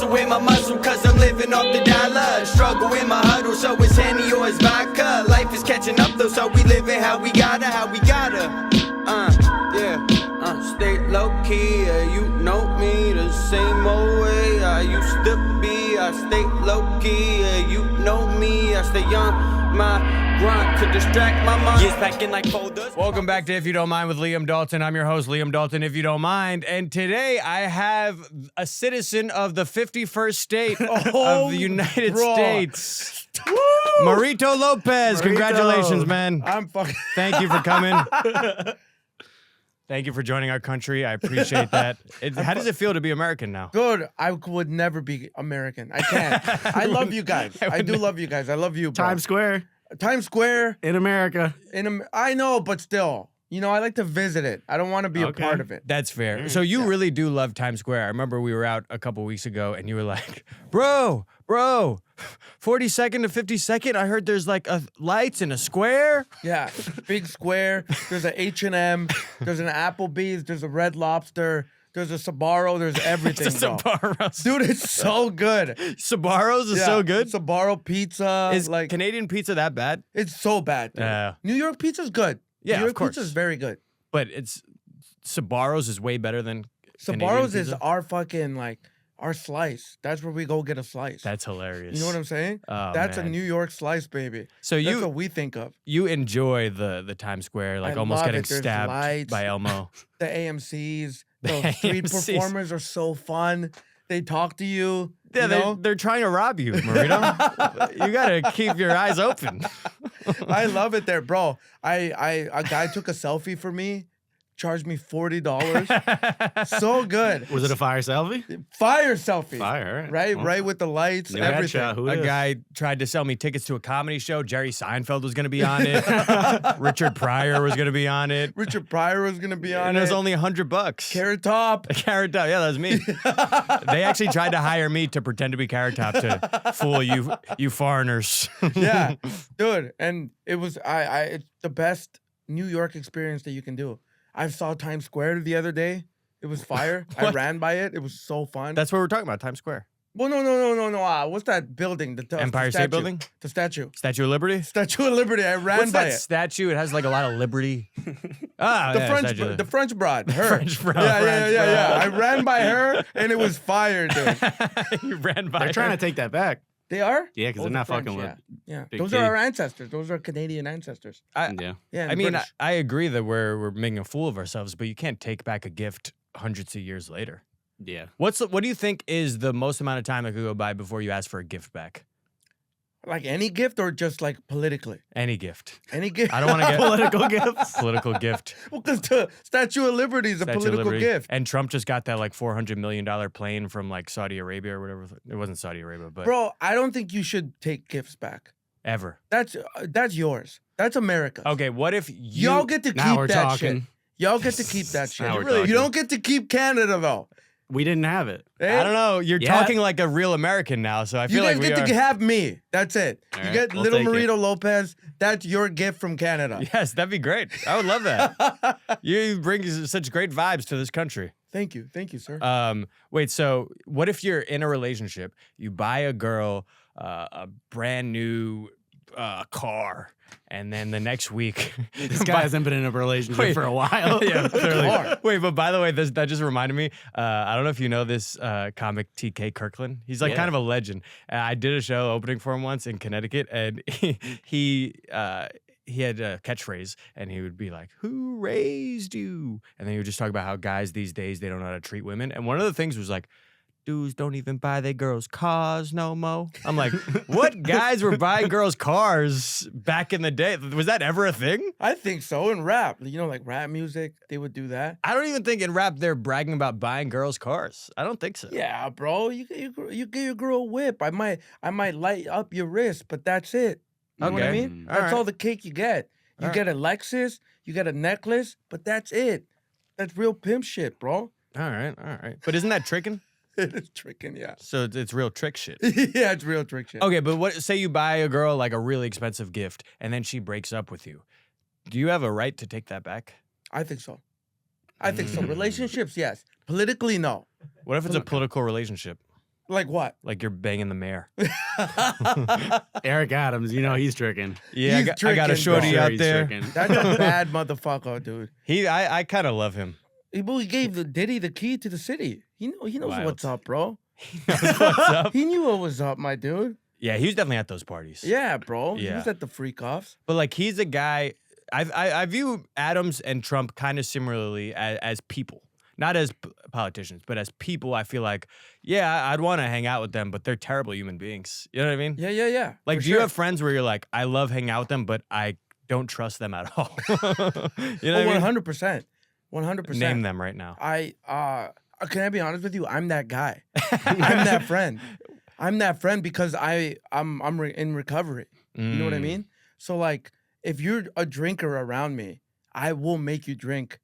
Hustle with my muscle cause I'm living off the dollar. Struggle in my huddle so it's Henny or it's vodka. Life is catching up though so we living how we gotta. Stay low key, you know me the same old way I used to be. I stay low key, you know me. I stay on my grind to distract my mind. Yes, back in like folders. Welcome back to If You Don't Mind with Liam Dalton. I'm your host, Liam Dalton, If You Don't Mind. And today I have a citizen of the 51st state of the United States. Woo! Marito Lopez. Marito. Congratulations, man. I'm fucking. Thank you for coming. Thank you for joining our country. I appreciate that. How does it feel to be American now? Good. I would never be American. I can't. I love you guys. I do love you guys. I love you, bro. Times Square Times Square. in America. I know, but still. You know, I like to visit it. I don't want to be a Okay. part of it. That's fair. So you really do love Times Square. I remember we were out a couple weeks ago and you were like, bro, 42nd to 52nd, I heard there's like lights in a square. Yeah. Big square. There's an H&M. There's an Applebee's. There's a Red Lobster. There's a Sbarro. There's everything, It's a bro. Sbarro's. Dude, it's so good. Sbarro's is Yeah, so good. Sbarro pizza. Is like Canadian pizza that bad? it's so bad, dude. Yeah. New York pizza's good. Yeah, New York of course. pizza's very good. But Sbarro's is way better than Canadian Sbarro's is pizza? our fucking our slice. That's where we go get a slice. That's hilarious. You know what I'm saying? Oh, That's man. a New York slice, baby. So That's you what we think of. you enjoy the Times Square, like I almost love getting it. There's stabbed lights. by Elmo. The AMCs, The those street AMCs. performers are so fun. They talk to you. Yeah, you know? they're trying to rob you, Marito. You gotta keep your eyes open. I love it there, bro. A guy took a selfie for me, charged me $40. So good. Was it a fire selfie? Fire selfie. Fire, all right. Right, Well, right with the lights, new everything. headshot. Who A is? guy tried to sell me tickets to a comedy show. Jerry Seinfeld was gonna be on it. Richard Pryor was gonna be on it. Richard Pryor was gonna be on And it was it. only $100. Carrot Top. Carrot Top, yeah, that was me. They actually tried to hire me to pretend to be Carrot Top to fool you foreigners. Yeah, dude, and it was it's the best New York experience that you can do. I saw Times Square the other day. It was fire. I What? ran by it. It was so fun. That's what we're talking about, Times Square. Well, no. What's that building? The Empire State statue. Building? The statue. Statue of Liberty? Statue of Liberty. I ran What's by that it. statue? It has like a lot of liberty. Ah, The yeah, French, Statue of the French broad. Her. French broad. Yeah. French I ran by her, and it was fire, dude. You ran by They're trying to her. take that back. They are. Yeah, because Oh, they're the not French, fucking yeah. with. Yeah, Big those T. are our ancestors. Those are Canadian ancestors. Yeah. Yeah, I mean, British. I agree that we're making a fool of ourselves, but you can't take back a gift hundreds of years later. Yeah. What do you think is the most amount of time that could go by before you ask for a gift back? Like any gift or just like politically? Any gift. Any gift. I don't want to get Political gifts. political gift. Well, because the Statue of Liberty is a Statue of political Liberty. gift. And Trump just got that like $400 million plane from like Saudi Arabia or whatever. It wasn't Saudi Arabia, but Bro, I don't think you should take gifts back. ever. That's yours. That's America. Okay, what if you... Y'all get to Now keep we're that talking. shit. Y'all get to keep that shit. Now we're You talking. don't get to keep Canada though. We didn't have it. Eh? I don't know. You're Yeah. talking like a real American now, so I You feel guys like we get are... to have me. That's it. All You right, get we'll little take it. Marito Lopez. That's your gift from Canada. Yes, that'd be great. I would love that. You bring such great vibes to this country. Thank you, sir. Wait, so what if you're in a relationship, you buy a girl a brand new car, and then the next week... This guy hasn't been in a relationship Wait. for a while. Yeah, clearly. Car. Wait, but by the way, that just reminded me. I don't know if you know this comic TK Kirkland. He's like Yeah. kind of a legend. I did a show opening for him once in Connecticut, and he had a catchphrase, and he would be like, "Who raised you?" And then he would just talk about how guys these days they don't know how to treat women. And one of the things was like, dudes don't even buy their girls cars no mo. I'm like, what guys were buying girls cars back in the day? Was that ever a thing? I think so. In rap, like rap music, they would do that. I don't even think in rap they're bragging about buying girls cars. I don't think so. Yeah, bro. You get your girl a whip. I might light up your wrist, but that's it. You know what I Okay. mean? All That's right. all the cake you get. You All get a Lexus, you get a necklace, but that's it. That's real pimp shit, bro. All right. But isn't that tricking? It is tricking, yeah. So it's real trick shit. Yeah, it's real trick shit. Okay, but say you buy a girl like a really expensive gift and then she breaks up with you. Do you have a right to take that back? I think so. Relationships, yes. Politically, no. What if it's a political relationship? Like what? Like you're banging the mayor. Eric Adams, you know he's tricking. Yeah, He's I got a tricking, bro. shorty Sure out he's there. tricking. That's a bad motherfucker, dude. I kind of love him. He gave the Diddy the key to the city. He knows Wild. what's up, bro. Knows what's up. He knew what was up, my dude. Yeah, he was definitely at those parties. Yeah, bro. He Yeah. was at the freak offs. But like he's a guy. I view Adams and Trump kind of similarly as people, not as politicians, but as people. I feel like, yeah, I'd want to hang out with them, but they're terrible human beings. You know what I mean? Yeah. Like, for do you sure. have friends where you're like, I love hanging out with them, but I don't trust them at all? You know what I mean? 100%. 100%. Name them right now. Can I be honest with you? I'm that guy. I'm that friend. I'm that friend because I'm in recovery. You know what I Mm. mean? So like, if you're a drinker around me, I will make you drink.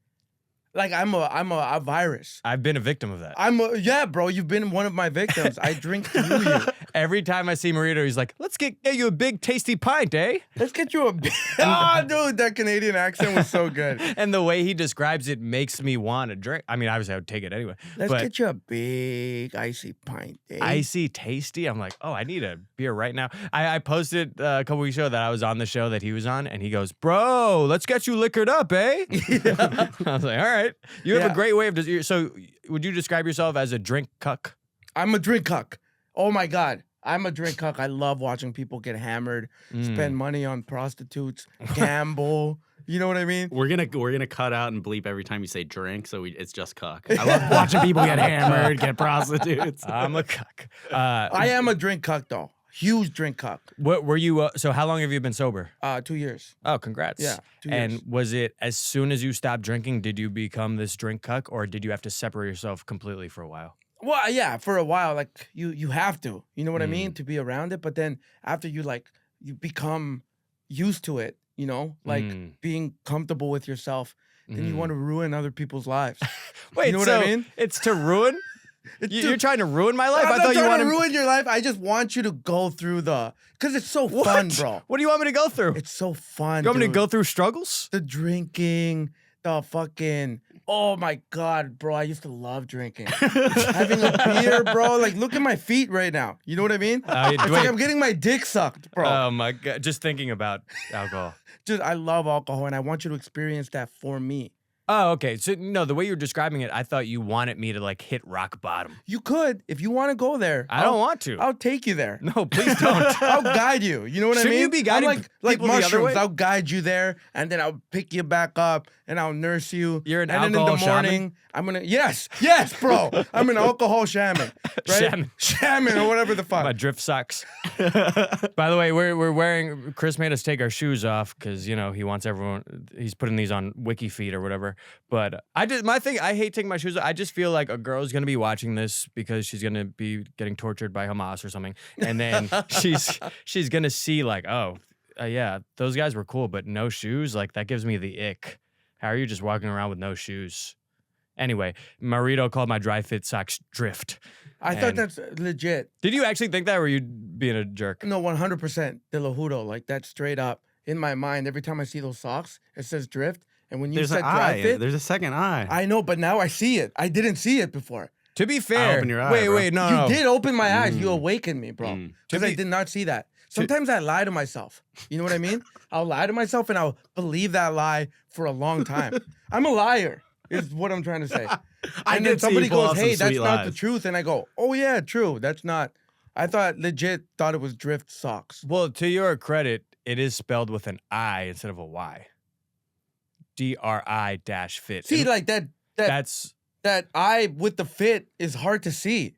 Like I'm a virus. I've been a victim of that. Yeah, bro. You've been one of my victims. I drink through you. Every time I see Marito, he's like, let's get you a big tasty pint, eh? Let's get you a. Oh, dude, that Canadian accent was so good. And the way he describes it makes me want to drink. I mean, obviously I would take it anyway. Let's but get you a big icy pint. Eh? icy tasty. I'm like, oh, I need a beer right now. I posted a couple weeks ago that I was on the show that he was on, and he goes, bro, let's get you liquored up, eh? I was like, all right. You have Yeah. a great way of so would you describe yourself as a drink cuck? I'm a drink cuck. Oh my God. I'm a drink cuck. I love watching people get hammered, spend money on prostitutes, gamble. You know what I mean? We're gonna cut out and bleep every time you say drink, so it's just cuck. I love watching people get hammered, get prostitutes. I'm a cuck. I am a drink cuck though. Huge drink cuck. What were you? So how long have you been sober? 2 years. Oh, congrats. Yeah, 2 And years. was it as soon as you stopped drinking, did you become this drink cuck, or did you have to separate yourself completely for a while? Well, yeah, for a while, like you have to. You know what I mean? To be around it. But then after you become used to it, you know, like being comfortable with yourself, then you want to ruin other people's lives. Wait, you know what so I mean? it's to ruin? You're trying to ruin my life? I'm I not thought you trying wanted to ruin your life. I just want you to go through because it's so What? fun, bro. What do you want me to go through? It's so fun. You want me to dude. go through struggles? The drinking, the fucking. Oh my God, bro! I used to love drinking. Having a beer, bro. Like, look at my feet right now. You know what I mean? It's like I'm getting my dick sucked, bro. Oh my God! Just thinking about alcohol. Just, I love alcohol, and I want you to experience that for me. Oh, okay. So no, the way you're describing it, I thought you wanted me to like hit rock bottom. You could, if you want to go there. I don't want to. I'll take you there. No, please don't. I'll guide you. You know what I Shouldn't mean? you be guiding I'm like people the other mushrooms. way? I'll guide you there, and then I'll pick you back up, and I'll nurse you. You're an and then in alcohol the shaman? morning, I'm gonna yes, bro. I'm an alcohol shaman, right? Shaman or whatever the fuck. My drift socks. By the way, we're wearing. Chris made us take our shoes off because he wants everyone. He's putting these on Wiki Feet or whatever. But I hate taking my shoes off. I just feel like a girl's gonna be watching this because she's gonna be getting tortured by Hamas or something, and then she's gonna see like, oh, yeah, those guys were cool, but no shoes. Like that gives me the ick. How are you just walking around with no shoes? Anyway, Marito called my dry fit socks drift. I thought that's legit. Did you actually think that, or were you being a jerk? No, 100% de lo juro. Like that's straight up in my mind. Every time I see those socks, it says drift. And when you There's said an dry eye. fit, There's a second eye. I know, but now I see it. I didn't see it before. To be fair, open your eye, wait, bro. no, You did open my eyes. You awakened me, bro. Mm. Because I did not see that. Sometimes I lie to myself. You know what I mean? I'll lie to myself and I'll believe that lie for a long time. I'm a liar, is what I'm trying to say. And then somebody goes, hey, that's not the truth. And I go, oh, yeah, true. That's not. I thought it was drift socks. Well, to your credit, it is spelled with an I instead of a Y. DRI-fit. See, And like that's that I with the fit is hard to see.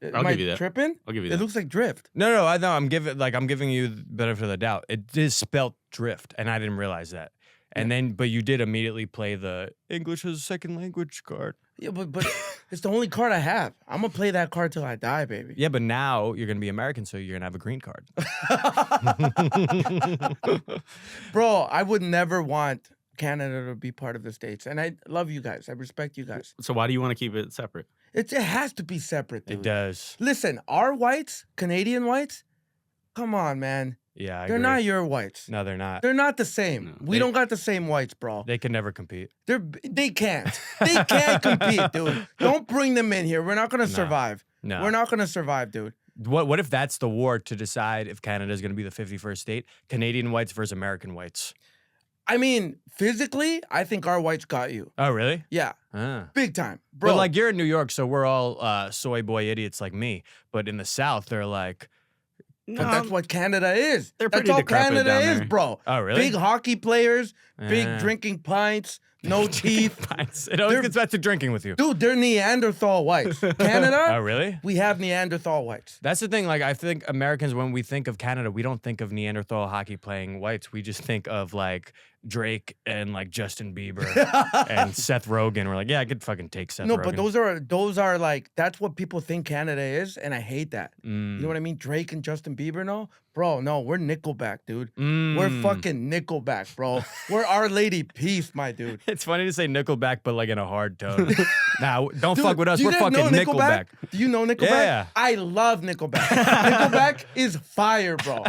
Am I give you that. tripping? I'll give you It that. looks like drift. no. I know. I'm giving you the benefit of the doubt. It is spelled drift, and I didn't realize that. And then, but you did immediately play the English as a second language card. Yeah, but it's the only card I have. I'm gonna play that card till I die, baby. Yeah, but now you're gonna be American, so you're gonna have a green card. Bro, I would never want Canada to be part of the States. And I love you guys. I respect you guys. So why do you want to keep it separate? It has to be separate, dude. It does. Listen, our whites, Canadian whites, come on, man. Yeah, I They're agree. not your whites. No, they're not. They're not the same. No, We don't got the same whites, bro. They can never compete. They can't. They can't compete, dude. Don't bring them in here. We're not gonna survive. No. We're not gonna survive, dude. What if that's the war to decide if Canada is going to be the 51st state? Canadian whites versus American whites. I mean, physically, I think our whites got you. Oh, really? Yeah, Ah. big time, bro. But like you're in New York, so we're all soy boy idiots like me. But in the South, they're like, but that's what Canada is. They're That's pretty all decrepit Canada down is, there. bro. oh, really? Big hockey players, big Yeah. drinking pints, no teeth. Pints. It always They're- gets back to drinking with you. Dude, they're Neanderthal whites. Canada, Oh, really? we have Neanderthal whites. That's the thing. Like, I think Americans, when we think of Canada, we don't think of Neanderthal hockey playing whites. We just think of like Drake and like Justin Bieber and Seth Rogen. We're like, yeah, I could fucking take Seth No, Rogen. but those are like that's what people think Canada is, and I hate that. You know what I mean? Drake and Justin Bieber, no, bro, no, we're Nickelback, dude. We're fucking Nickelback, bro. We're Our Lady Peace, my dude. It's funny to say Nickelback, but like in a hard tone. Nah, don't Dude, fuck with us. do you We're guys fucking know Nickelback. Do you know Nickelback? Yeah. I love Nickelback. Nickelback is fire, bro.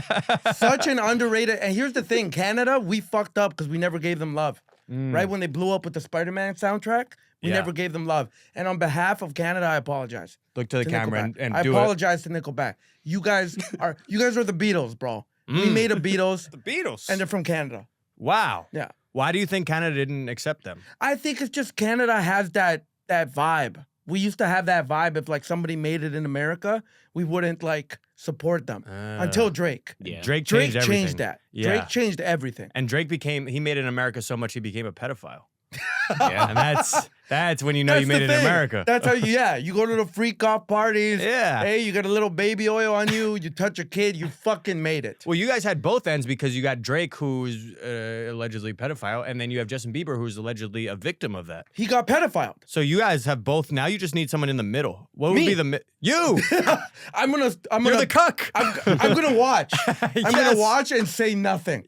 Such an underrated. And here's the thing, Canada, we fucked up because we never gave them love. Right when they blew up with the Spider-Man soundtrack, we Yeah. never gave them love. And on behalf of Canada, I apologize. Look to the to camera Nickelback. and I do it. apologize to Nickelback. You guys are the Beatles, bro. We made a Beatles, The Beatles. and they're from Canada. Wow. Yeah. Why do you think Canada didn't accept them? I think it's just Canada has that vibe. We used to have that vibe. If like somebody made it in America, we wouldn't like support them until Drake. Yeah. Drake Drake changed everything. changed that. Yeah. Drake changed everything. And Drake he made it in America so much he became a pedophile. Yeah. And that's when you know That's you made the it in thing. America. That's how you go to the freak off parties. Yeah. Hey, you got a little baby oil on you. You touch a kid. You fucking made it. Well, you guys had both ends because you got Drake, who's allegedly pedophile, and then you have Justin Bieber, who's allegedly a victim of that. He got pedophiled. So you guys have both. Now you just need someone in the middle. What would Me. be the you? I'm You're gonna the cuck. I'm gonna watch. I'm Yes. gonna watch and say nothing.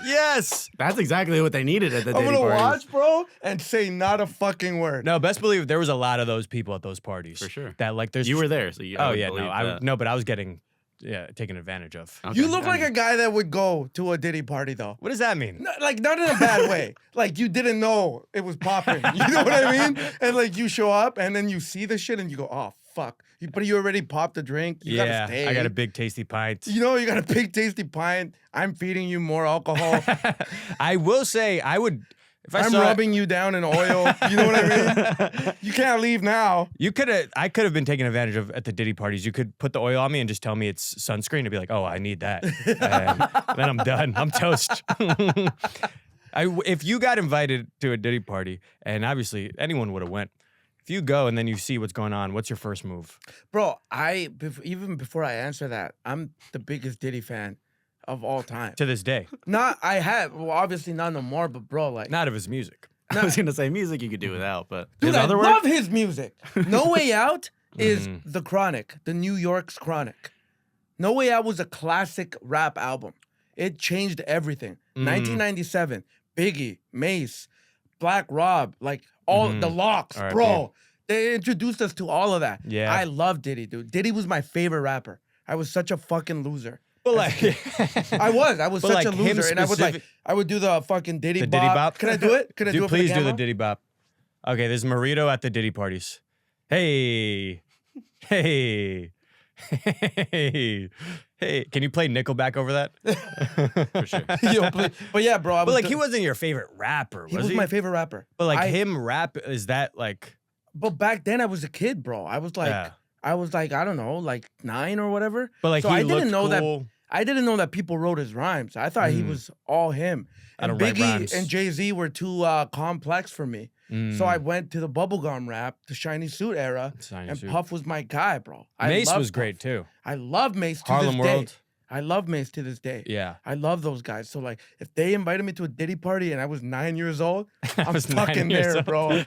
yes. That's exactly what they needed at the I'm Diddy gonna parties. watch, bro, and say not a fucking word. No, best believe there was a lot of those people at those parties. For sure. That like there's. You were there, so you. I Oh would yeah, believe no, that. no, but I was getting taken advantage of. Okay. You look I like mean, a guy that would go to a Diddy party, though. What does that mean? Like, not in a bad way. Like, you didn't know it was popping. You know what I mean? And, like, you show up, and then you see the shit, and you go, oh, fuck. But you already popped a drink. You gotta Yeah, stay. I got a big tasty pint. You know, you got a big, tasty pint. I'm feeding you more alcohol. I will say I would if I I'm saw rubbing you down in oil. You know what I mean? You can't leave now. I could have been taken advantage of at the Diddy parties. You could put the oil on me and just tell me it's sunscreen and be like, oh, I need that. And then I'm done. I'm toast. If you got invited to a Diddy party, and obviously anyone would have went, if you go and then you see what's going on, what's your first move? Bro, even before I answer that, I'm the biggest Diddy fan of all time. To this day, Obviously not no more, but bro, like, not of his music. I was gonna say music you could do without, but dude, his I other love work. his music. No Way Out is The Chronic, the New York's Chronic. No Way Out was a classic rap album. It changed everything. 1997, Biggie, Mace, Black Rob, like all the Locks, R.I.P. bro. They introduced us to all of that. Yeah. I love Diddy, dude. Diddy was my favorite rapper. I was such a fucking loser. But like, I was But, such like, a him loser, and I would do the fucking Diddy The bop. Diddy bop? Can I do it? Can I do it? please for the do the camera? Diddy bop. Okay, there's Marito at the Diddy parties. Hey, hey, hey. Can you play Nickelback over that? For sure. Yo, but yeah, bro. But like, he wasn't your favorite rapper, he was was he? my favorite rapper. But like, I- him rap, is that like? But back then, I was a kid, bro. I was like, Yeah. I don't know, like 9 or whatever. But like, so he I looked didn't know cool. that. I didn't know that people wrote his rhymes. I thought he was all him. I And don't write Biggie rhymes. and Jay-Z were too complex for me. So I went to the bubblegum rap, the Shiny Suit era, Shiny and Suit. Puff was my guy, bro. I Mace loved was great Puff. too. I love Mace to Harlem this day. World. I love Mace to this day. Yeah. I love those guys. So like, if they invited me to a Diddy party and I was 9 years old, I'm was 9 fucking years there, old. bro.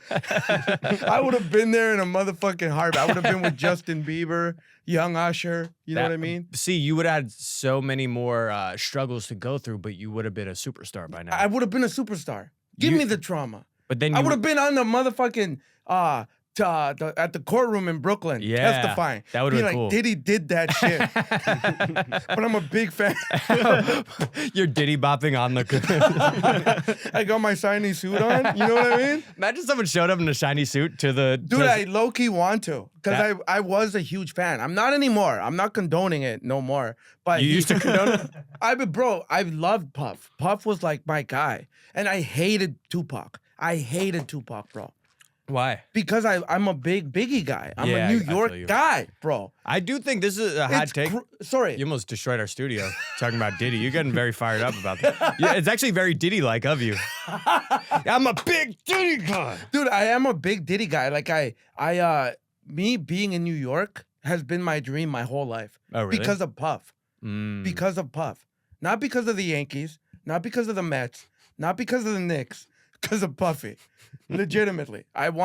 I would have been there in a motherfucking heartbeat. I would have been with Justin Bieber, Young Usher. You know what I mean? See, you would have had so many more struggles to go through, but you would have been a superstar by now. I would have been a superstar. Give You- me the trauma. but then I you would have been on the motherfucking at the courtroom in Brooklyn Yeah, testifying. that would've being been cool. Diddy did that shit. But I'm a big fan. You're Diddy bopping on the. I got my shiny suit on. You know what I mean? Imagine someone showed up in a shiny suit to the. Dude, I low-key want to. Because That- I was a huge fan. I'm not anymore. I'm not condoning it no more. But You used to condone it? I loved Puff. Puff was like my guy. And I hated Tupac. I hated Tupac, bro. Why? Because I'm a big Biggie guy. I'm Yeah, a New I feel York you. guy, bro. I do think this is a hot It's take. sorry. You almost destroyed our studio talking about Diddy. You're getting very fired up about that. Yeah, it's actually very Diddy-like of you. I'm a big Diddy guy. Dude, I am a big Diddy guy. Like me being in New York has been my dream my whole life. Oh, really? Because of Puff. Mm. Because of Puff. Not because of the Yankees, not because of the Mets, not because of the Knicks, because of Puffy. Legitimately. I've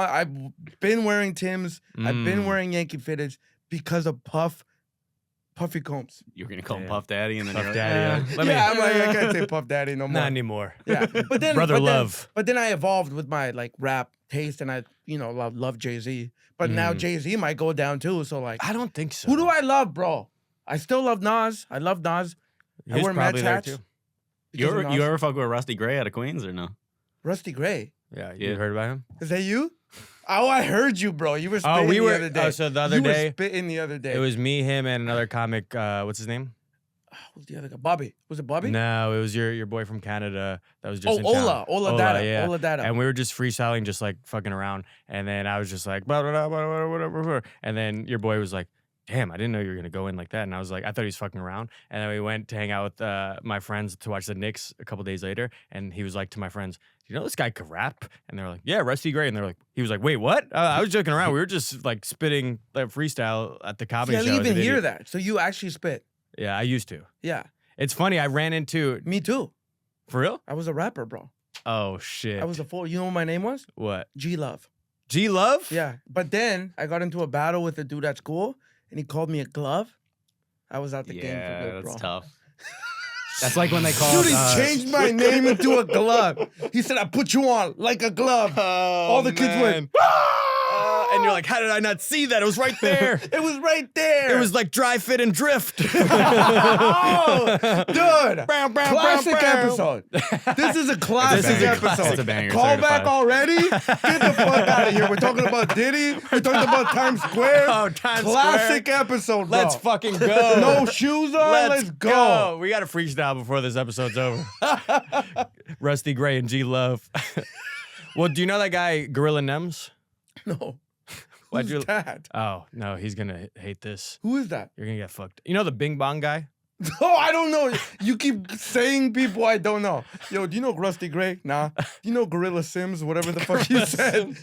been wearing Tim's, I've been wearing Yankee fitteds because of Puffy Combs. You're gonna call him Damn. Puff Daddy, and then Puff you're Daddy. like, Let me- I'm like, I can't say Puff Daddy no more. Not anymore. Yeah, but then Brother but then- love. But then I evolved with my like rap taste, and I love Jay-Z. But now Jay-Z might go down too. So like, I don't think so. who do I love, bro? I still love Nas. I love Nas. I He's wear probably Mets there, hats. too. because of you Nas. ever fuck with Rusty Gray out of Queens or no? Rusty Gray? Yeah, you Yeah. heard about him? Is that you? Oh, I heard you, bro. You were spitting we the were- other day. so the other you day- were spitting the other day. It was me, him, and another comic. What's his name? Who's the other guy? Bobby. Was it Bobby? No, it was your boy from Canada that was just Oh, in town. Ola Dada. yeah. Ola Dada. And we were just freestyling, just like fucking around. And then I was just like, blah, blah, blah, blah, blah, whatever. And then your boy was like, damn, I didn't know you were going to go in like that. And I was like, I thought he was fucking around. And then we went to hang out with my friends to watch the Knicks a couple days later. And he was like to my friends, do you know this guy could rap? And they were like, yeah, Rusty Gray. And they're like, he was like, wait, what? I was joking around. We were just like spitting like freestyle at the comedy See, I show. didn't as an even hear idiot. that. So you actually spit. Yeah, I used to. Yeah. It's funny. I ran into, Me too. for real? I was a rapper, bro. Oh, shit. I was a full. You know what my name was? What? G Love. G Love? Yeah. But then I got into a battle with a dude at school, and he called me a glove. I was out the game Yeah, for good, bro. that's tough. That's like when they call. Dude, he changed my name into a glove. He said, "I put you on like a glove." All the kids went, and you're like, how did I not see that? It was right there. "It was right there." It was like dry fit and drift. oh, dude! Bow, bow, Classic bow, bow. episode. This is a classic banger. episode. It's a banger, Call certified. back already? Get the fuck out of here. We're talking about Diddy. We're talking about Times Square. Oh, Times Classic Square. episode, bro. Let's fucking go. No shoes on. Let's go. We got to freestyle before this episode's over. Rusty Gray and G Love. Well, do you know that guy, Gorilla Nems? No. Why'd Who's you- that? Oh, no, he's going to hate this. Who is that? You're going to get fucked. You know the Bing Bong guy? Oh, I don't know. You keep saying people I don't know. Yo, do you know Rusty Gray? Nah. Do you know Gorilla Sims? Whatever the fuck you said.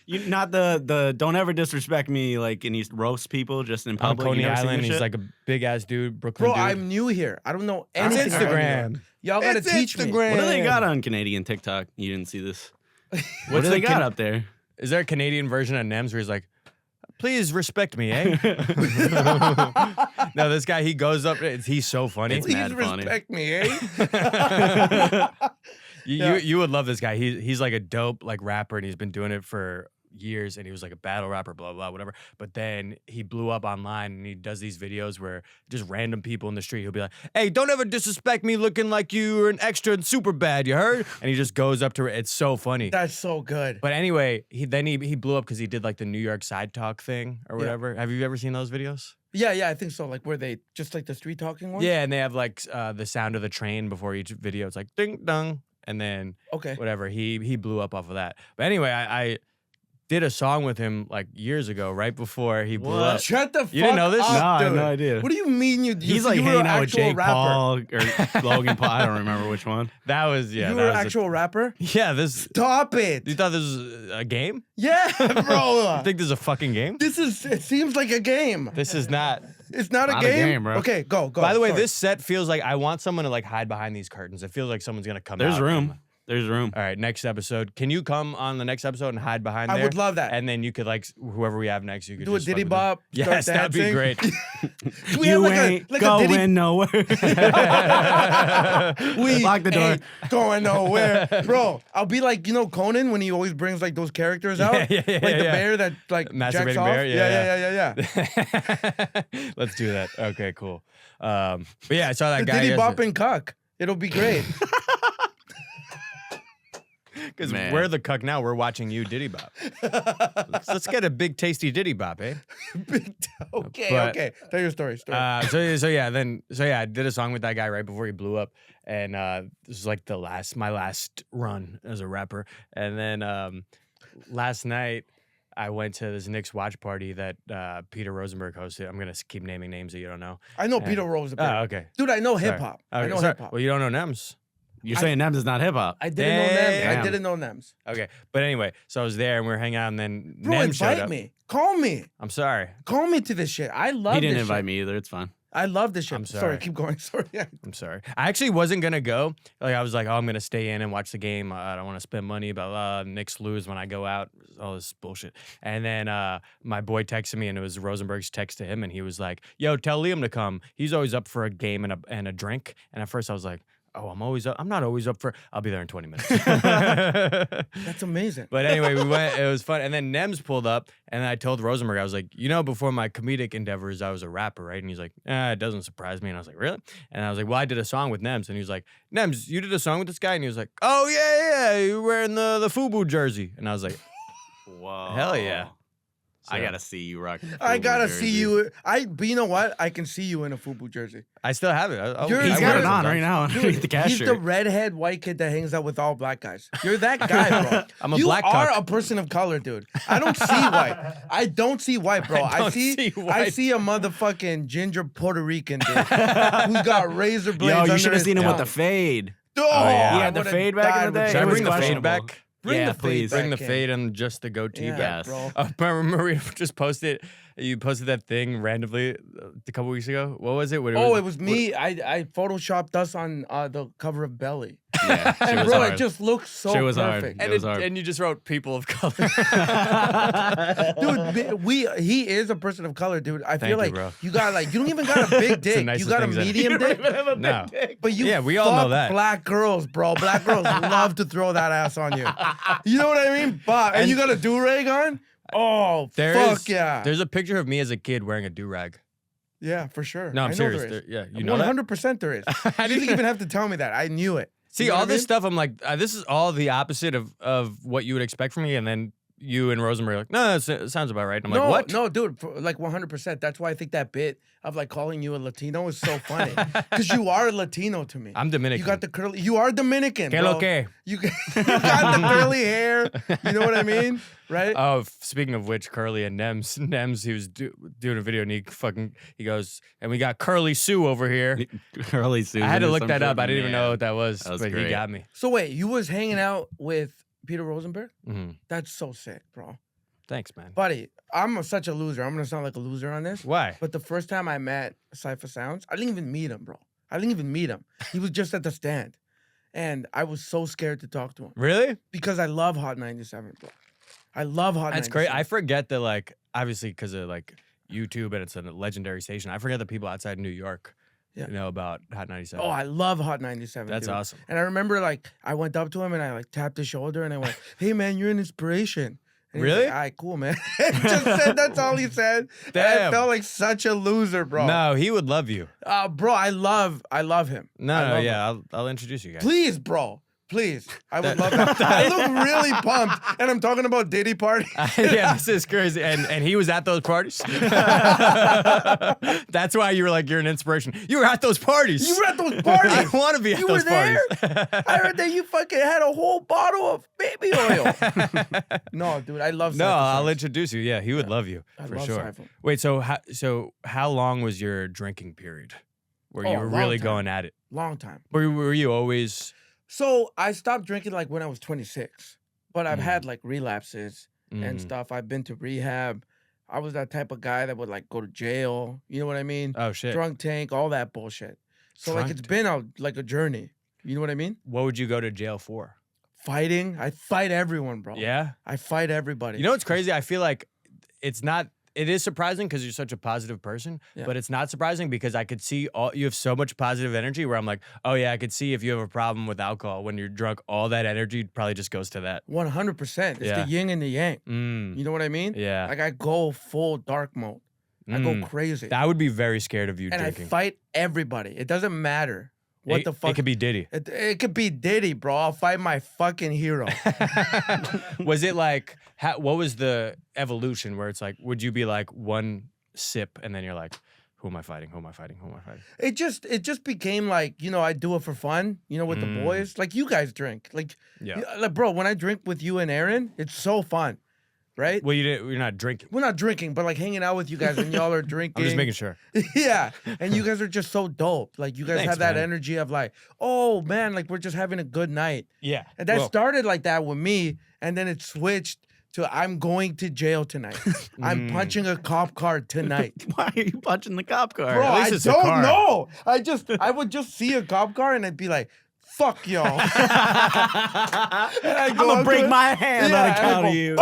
You not the don't ever disrespect me like and he roasts people just in On public. Coney You never seen Island. this He's shit? like a big ass dude, Brooklyn Bro, dude. I'm new here. I don't know It's anything about New York. Instagram. Y'all gotta It's teach me. Instagram. What do they got on Canadian TikTok? You didn't see this. What What's do they the got up there? Is there a Canadian version of Nems where he's like, please respect me, eh? No, this guy, he goes up, he's so funny. It's Please mad funny. respect me, eh? You would love this guy. He's like a dope like rapper, and he's been doing it for years, and he was like a battle rapper, blah, blah, whatever. But then he blew up online, and he does these videos where just random people in the street, he'll be like, hey, don't ever disrespect me looking like you're an extra and super bad, you heard? And he just goes up to her. It's so funny. That's so good. But anyway, he blew up because he did like the New York side talk thing or Yeah. whatever. Have you ever seen those videos? Yeah, I think so. Like where they just like the street talking one? Yeah, and they have like the sound of the train before each video. It's like ding dong, and then Okay. whatever. He blew up off of that. But anyway, I did a song with him like years ago, right before he blew up. Shut the fuck You didn't know this? up, No, I had dude. no idea. What do you mean He's like you were hanging an out with actual Jake rapper? Paul or Logan Paul. I don't remember which one. That was You that were an was actual rapper? yeah. This Stop it. you thought this was a game? Yeah, bro. You think this is a fucking game? It seems like a game. This is not. It's not a Not a game? game, bro. Okay, go. By the way, Sorry. this set feels like I want someone to like hide behind these curtains. It feels like someone's gonna come There's out. room. There's room. All right, next episode. Can you come on the next episode and hide behind there? I would love that. And then you could whoever we have next, you could Do a just Diddy fuck with them. bop. Yes, that'd be great. Do we You have ain't a going Diddy? nowhere. We Lock the door. ain't going nowhere, bro. I'll be like, Conan when he always brings like those characters out, Yeah, like the bear that like Masturbating jacks off. bear? Yeah. Let's do that. Okay, cool. But yeah, I saw that The guy. Diddy bop and cuck. It'll be great. Because Man. we're the cuck now. We're watching you Diddy bop. let's get a big tasty Diddy bop, eh? Okay. Tell your story. I did a song with that guy right before he blew up, and this was like my last run as a rapper. And then last night I went to this Knicks watch party that Peter Rosenberg hosted. I'm gonna keep naming names that you don't know. I know Peter Rosenberg. Oh, okay. Dude, I know Sorry. hip hop. Okay, I know sorry. hip hop. Well, you don't know Nems. You're saying Nems is not hip hop. I didn't know Nems. I Damn. didn't know Nems. Okay, but anyway, so I was there and we were hanging out, and then Bro, Nems showed invite up. me. Call me. I'm sorry. Call me to this shit. I love He this didn't invite shit. me either. It's fine. I love this shit. I'm sorry. Keep going. Sorry. I'm sorry. I actually wasn't gonna go. Like I was like, oh, I'm gonna stay in and watch the game. I don't want to spend money. Blah blah. Knicks lose when I go out. All this bullshit. And then my boy texted me, and it was Rosenberg's text to him, and he was like, "Yo, tell Liam to come. He's always up for a game and a drink." And at first I was like, "Oh, I'm always up. I'm not always up for. I'll be there in 20 minutes." That's amazing. But anyway, we went. It was fun. And then Nems pulled up, and I told Rosenberg, I was like, before my comedic endeavors, I was a rapper, right? And he's like, it doesn't surprise me. And I was like, really? And I was like, well, I did a song with Nems. And he was like, Nems, you did a song with this guy? And he was like, oh, yeah, you're wearing the FUBU jersey. And I was like, Whoa. hell yeah. I So- gotta see you rock. the I FUBU gotta jersey. see you. But you know what? I can see you in a FUBU jersey. I still have it. You're- He's I got wear it it on right sometimes. now underneath the He's cashier. the redhead white kid that hangs out with all black guys. You're that guy, bro. I'm a you black are cuck. a person of color, dude. I don't see white. I don't see white, bro. I don't see I white. see a motherfucking ginger Puerto Rican dude who's got razor blades. Yo, you under should have his seen him with the tongue. fade. Oh, yeah. I He had the would've fade back in died the day. with Should I It was bring the fade questionable. back? Bring Yeah, the fade please. back Bring the in. fade and just the goatee Yeah, back. Yes. bro. Marito just posted. You posted that thing randomly a couple weeks ago. What was it? What It was me. I photoshopped us on the cover of Belly. Yeah, shit And was bro, hard. it just looks so Shit was hard. perfect. And, It was hard. and you just wrote people of color. Dude, he is a person of color, dude. I Thank feel you, like bro. you got like you don't even got a big dick. nicest You got a things I- medium dick. No. But you Yeah, we all know fuck that. black girls, bro. Black girls love to throw that ass on you. You know what I mean? But and And- you got a do-rag on? Oh, There fuck is- yeah. There's a picture of me as a kid wearing a do-rag. Yeah, for sure. No, I'm I know serious. there is. There- yeah, you know that? 100% there is. I You didn't didn't even have to tell me that. I knew it. See, You know all what I this mean? stuff, I'm like, this is all the opposite of what you would expect from me. And then you and Rosenberg are like, no, it sounds about right. And I'm no, like, what? No, dude, like 100%. That's why I think that bit of like calling you a Latino is so funny. Because you are Latino to me. I'm Dominican. You got the curly. You are Dominican. Que bro. lo que? You got the curly hair. You know what I mean, right? Oh, speaking of which, Curly and Nems, he was doing a video and he goes, and we got Curly Sue over here. Early Susan. I had to or look some that shit. up. I didn't even know Man. what that was, That was but he great. got me. So wait, you was hanging out with Peter Rosenberg? Mhm. That's so sick, bro. Thanks, man. Buddy, I'm such a loser. I'm gonna sound like a loser on this. Why? But the first time I met Cypher Sounds, I didn't even meet him, bro. I didn't even meet him. He was just at the stand. And I was so scared to talk to him Really? because I love Hot 97, bro. I love Hot 97. That's great. I forget that, like, obviously because of like YouTube and it's a legendary station. I forget the people outside New York, Yeah. know about Hot 97. Oh, I love Hot 97. That's dude. awesome. And I remember, like, I went up to him and I, like, tapped his shoulder and I went, hey, man, you're an inspiration. And he's Really? like, all right, cool, man. Just said that's all he said. And I Damn. felt like such a loser, bro. No, he would love you. Bro, I love him. I No, love him. yeah, I'll introduce you guys. Please, bro. Please. I would love that. I look really pumped. And I'm talking about Diddy party. Yeah, this is crazy. And he was at those parties. That's why you were like, you're an inspiration. You were at those parties. You were at those parties. I want to be at You those were there? parties. I heard that you fucking had a whole bottle of baby oil. No, dude, I love No, Cypher I'll Sounds. introduce you. Yeah, he would love you I for love sure. Cypher. Wait, so how long was your drinking period where Oh, you a were long really time. going at it? Long time. Were you always? So I stopped drinking like when I was 26, but I've Mhm. had like relapses and Mm. stuff. I've been to rehab. I was that type of guy that would like go to jail. You know what I mean? Oh shit! Drunk tank, all that bullshit. So like Drunk it's been like a journey. You know what I mean? What would you go to jail for? fighting. I fight everyone, bro. Yeah. I fight everybody. You know what's crazy? I feel like it is surprising because you're such a positive person, Yeah. but it's not surprising because I could see you have so much positive energy where I'm like, oh yeah, I could see if you have a problem with alcohol when you're drunk, all that energy probably just goes to that. 100%. It's Yeah. the yin and the yang. Mm, You know what I mean? yeah. Like I go full dark mode. I go crazy. I would be very scared of you and drinking. I fight everybody. It doesn't matter what the fuck. It could be Diddy. It could be Diddy, bro. I'll fight my fucking hero. Was it like, what was the evolution where it's like, would you be like one sip and then you're like, who am I fighting? Who am I fighting? Who am I fighting? It just became like, I do it for fun, with the boys. Like you guys drink. Like, Yeah. like, bro, when I drink with you and Aaron, it's so fun. Right? Well, you're not drinking. We're not drinking, but like hanging out with you guys and y'all are drinking. I'm just making sure. Yeah. And you guys are just so dope. Like you guys Thanks, have that man. energy of like, oh man, like we're just having a good night. Yeah. And that Well, started like that with me, and then it switched to I'm going to jail tonight. I'm punching a cop car tonight. Why are you punching the cop car? Bro, At least I it's a don't car. know. I would just see a cop car and I'd be like, fuck y'all. I'm gonna break my hand on account of you.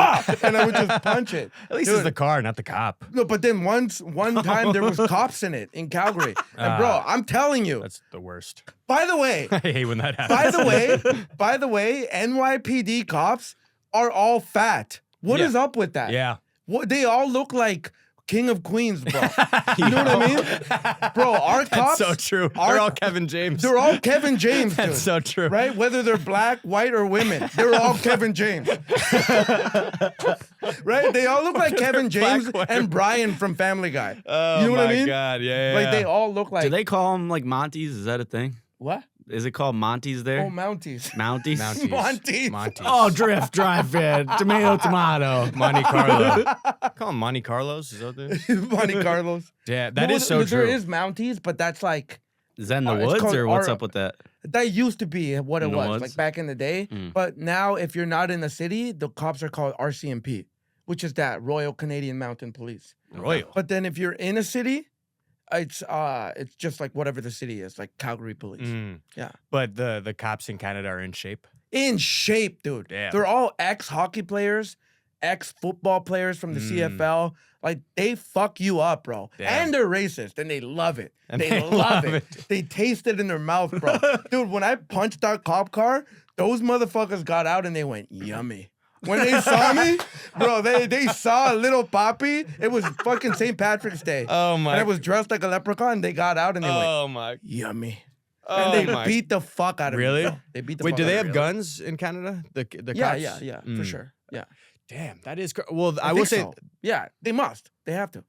And I would just punch it. At least Dude, it's the car, not the cop. No, but then one time there was cops in it in Calgary. And bro, I'm telling you. That's the worst. By the way, I hate when that happens. by the way, NYPD cops are all fat. What is Yeah. up with that? Yeah. What they all look like King of Queens, bro. You know what I mean? Bro, our cops That's so true. They're all Kevin James. They're all Kevin James, dude. That's so true. Right? Whether they're black, white, or women, they're all Kevin James. Right? They all look like Kevin Black, James white, and Brian from Family Guy. Oh, You know what I my mean? God. Yeah, Like yeah. they all look like Do they call them like Monties? Is that a thing? what? Is it called Monties there? Oh, Mounties. Mounties? Mounties. Monties. Monties. Oh, drift, dry fit, tomato. Monte Carlo. Call them Monte Carlos. Is that the? Monte Carlos. Yeah, that No, is so there true. is Mounties, but that's like Is that in the It's woods called or what's R- up with that? that used to be what it In the was, woods? like back in the day. Mm. But now, if you're not in the city, the cops are called RCMP, which is that Royal Canadian Mounted Police. Royal. But then if you're in a city, it's just like whatever the city is, like Calgary Police. Mm. Yeah. But the cops in Canada are in shape. In shape, dude. Damn. They're all ex-hockey players, ex-football players from the CFL. Like they fuck you up, bro. Damn. And they're racist, and they love it. And they they love love it. it. They taste it in their mouth, bro. Dude, when I punched that cop car, those motherfuckers got out and they went yummy. When they saw me, bro, they saw a little poppy. It was fucking St. Patrick's Day. Oh my. And I was dressed like a leprechaun. They got out and they went Oh my. yummy. Oh And they my. beat the fuck out of Really? me. Bro. They beat the Wait, fuck do out they of have me. guns in Canada? The Yeah, cops? yeah, for Mm. sure. Yeah. Damn, that is well. I will think say so. Yeah, they must. They have to.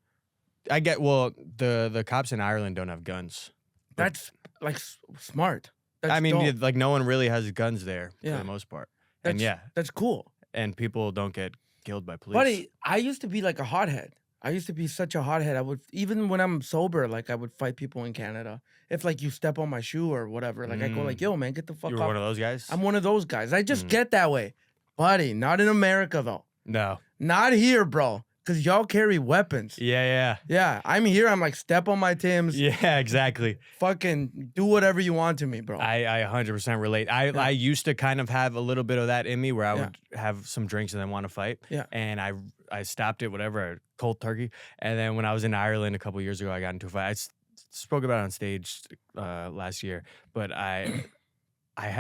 I get the cops in Ireland don't have guns. That's like smart. That's I mean, dope. like no one really has guns there for Yeah. the most part. that's, And yeah, that's cool. and people don't get killed by police. Buddy, I used to be like a hothead. I used to be such a hothead. I would even when I'm sober, like I would fight people in Canada. If like you step on my shoe or whatever, like I go like, "Yo, man, get the fuck You were off." one of those guys? I'm one of those guys. I just Mm. get that way, buddy. Not in America though. No. Not here, bro. Because y'all carry weapons. Yeah, Yeah, I'm here. I'm like, step on my Timbs. yeah. Yeah, exactly. Fucking do whatever you want to me, bro. I 100% relate. I used to kind of have a little bit of that in me where I would have some drinks and then want to fight. Yeah. And I stopped it, whatever, cold turkey. And then when I was in Ireland a couple years ago, I got into a fight. Spoke about it on stage last year, but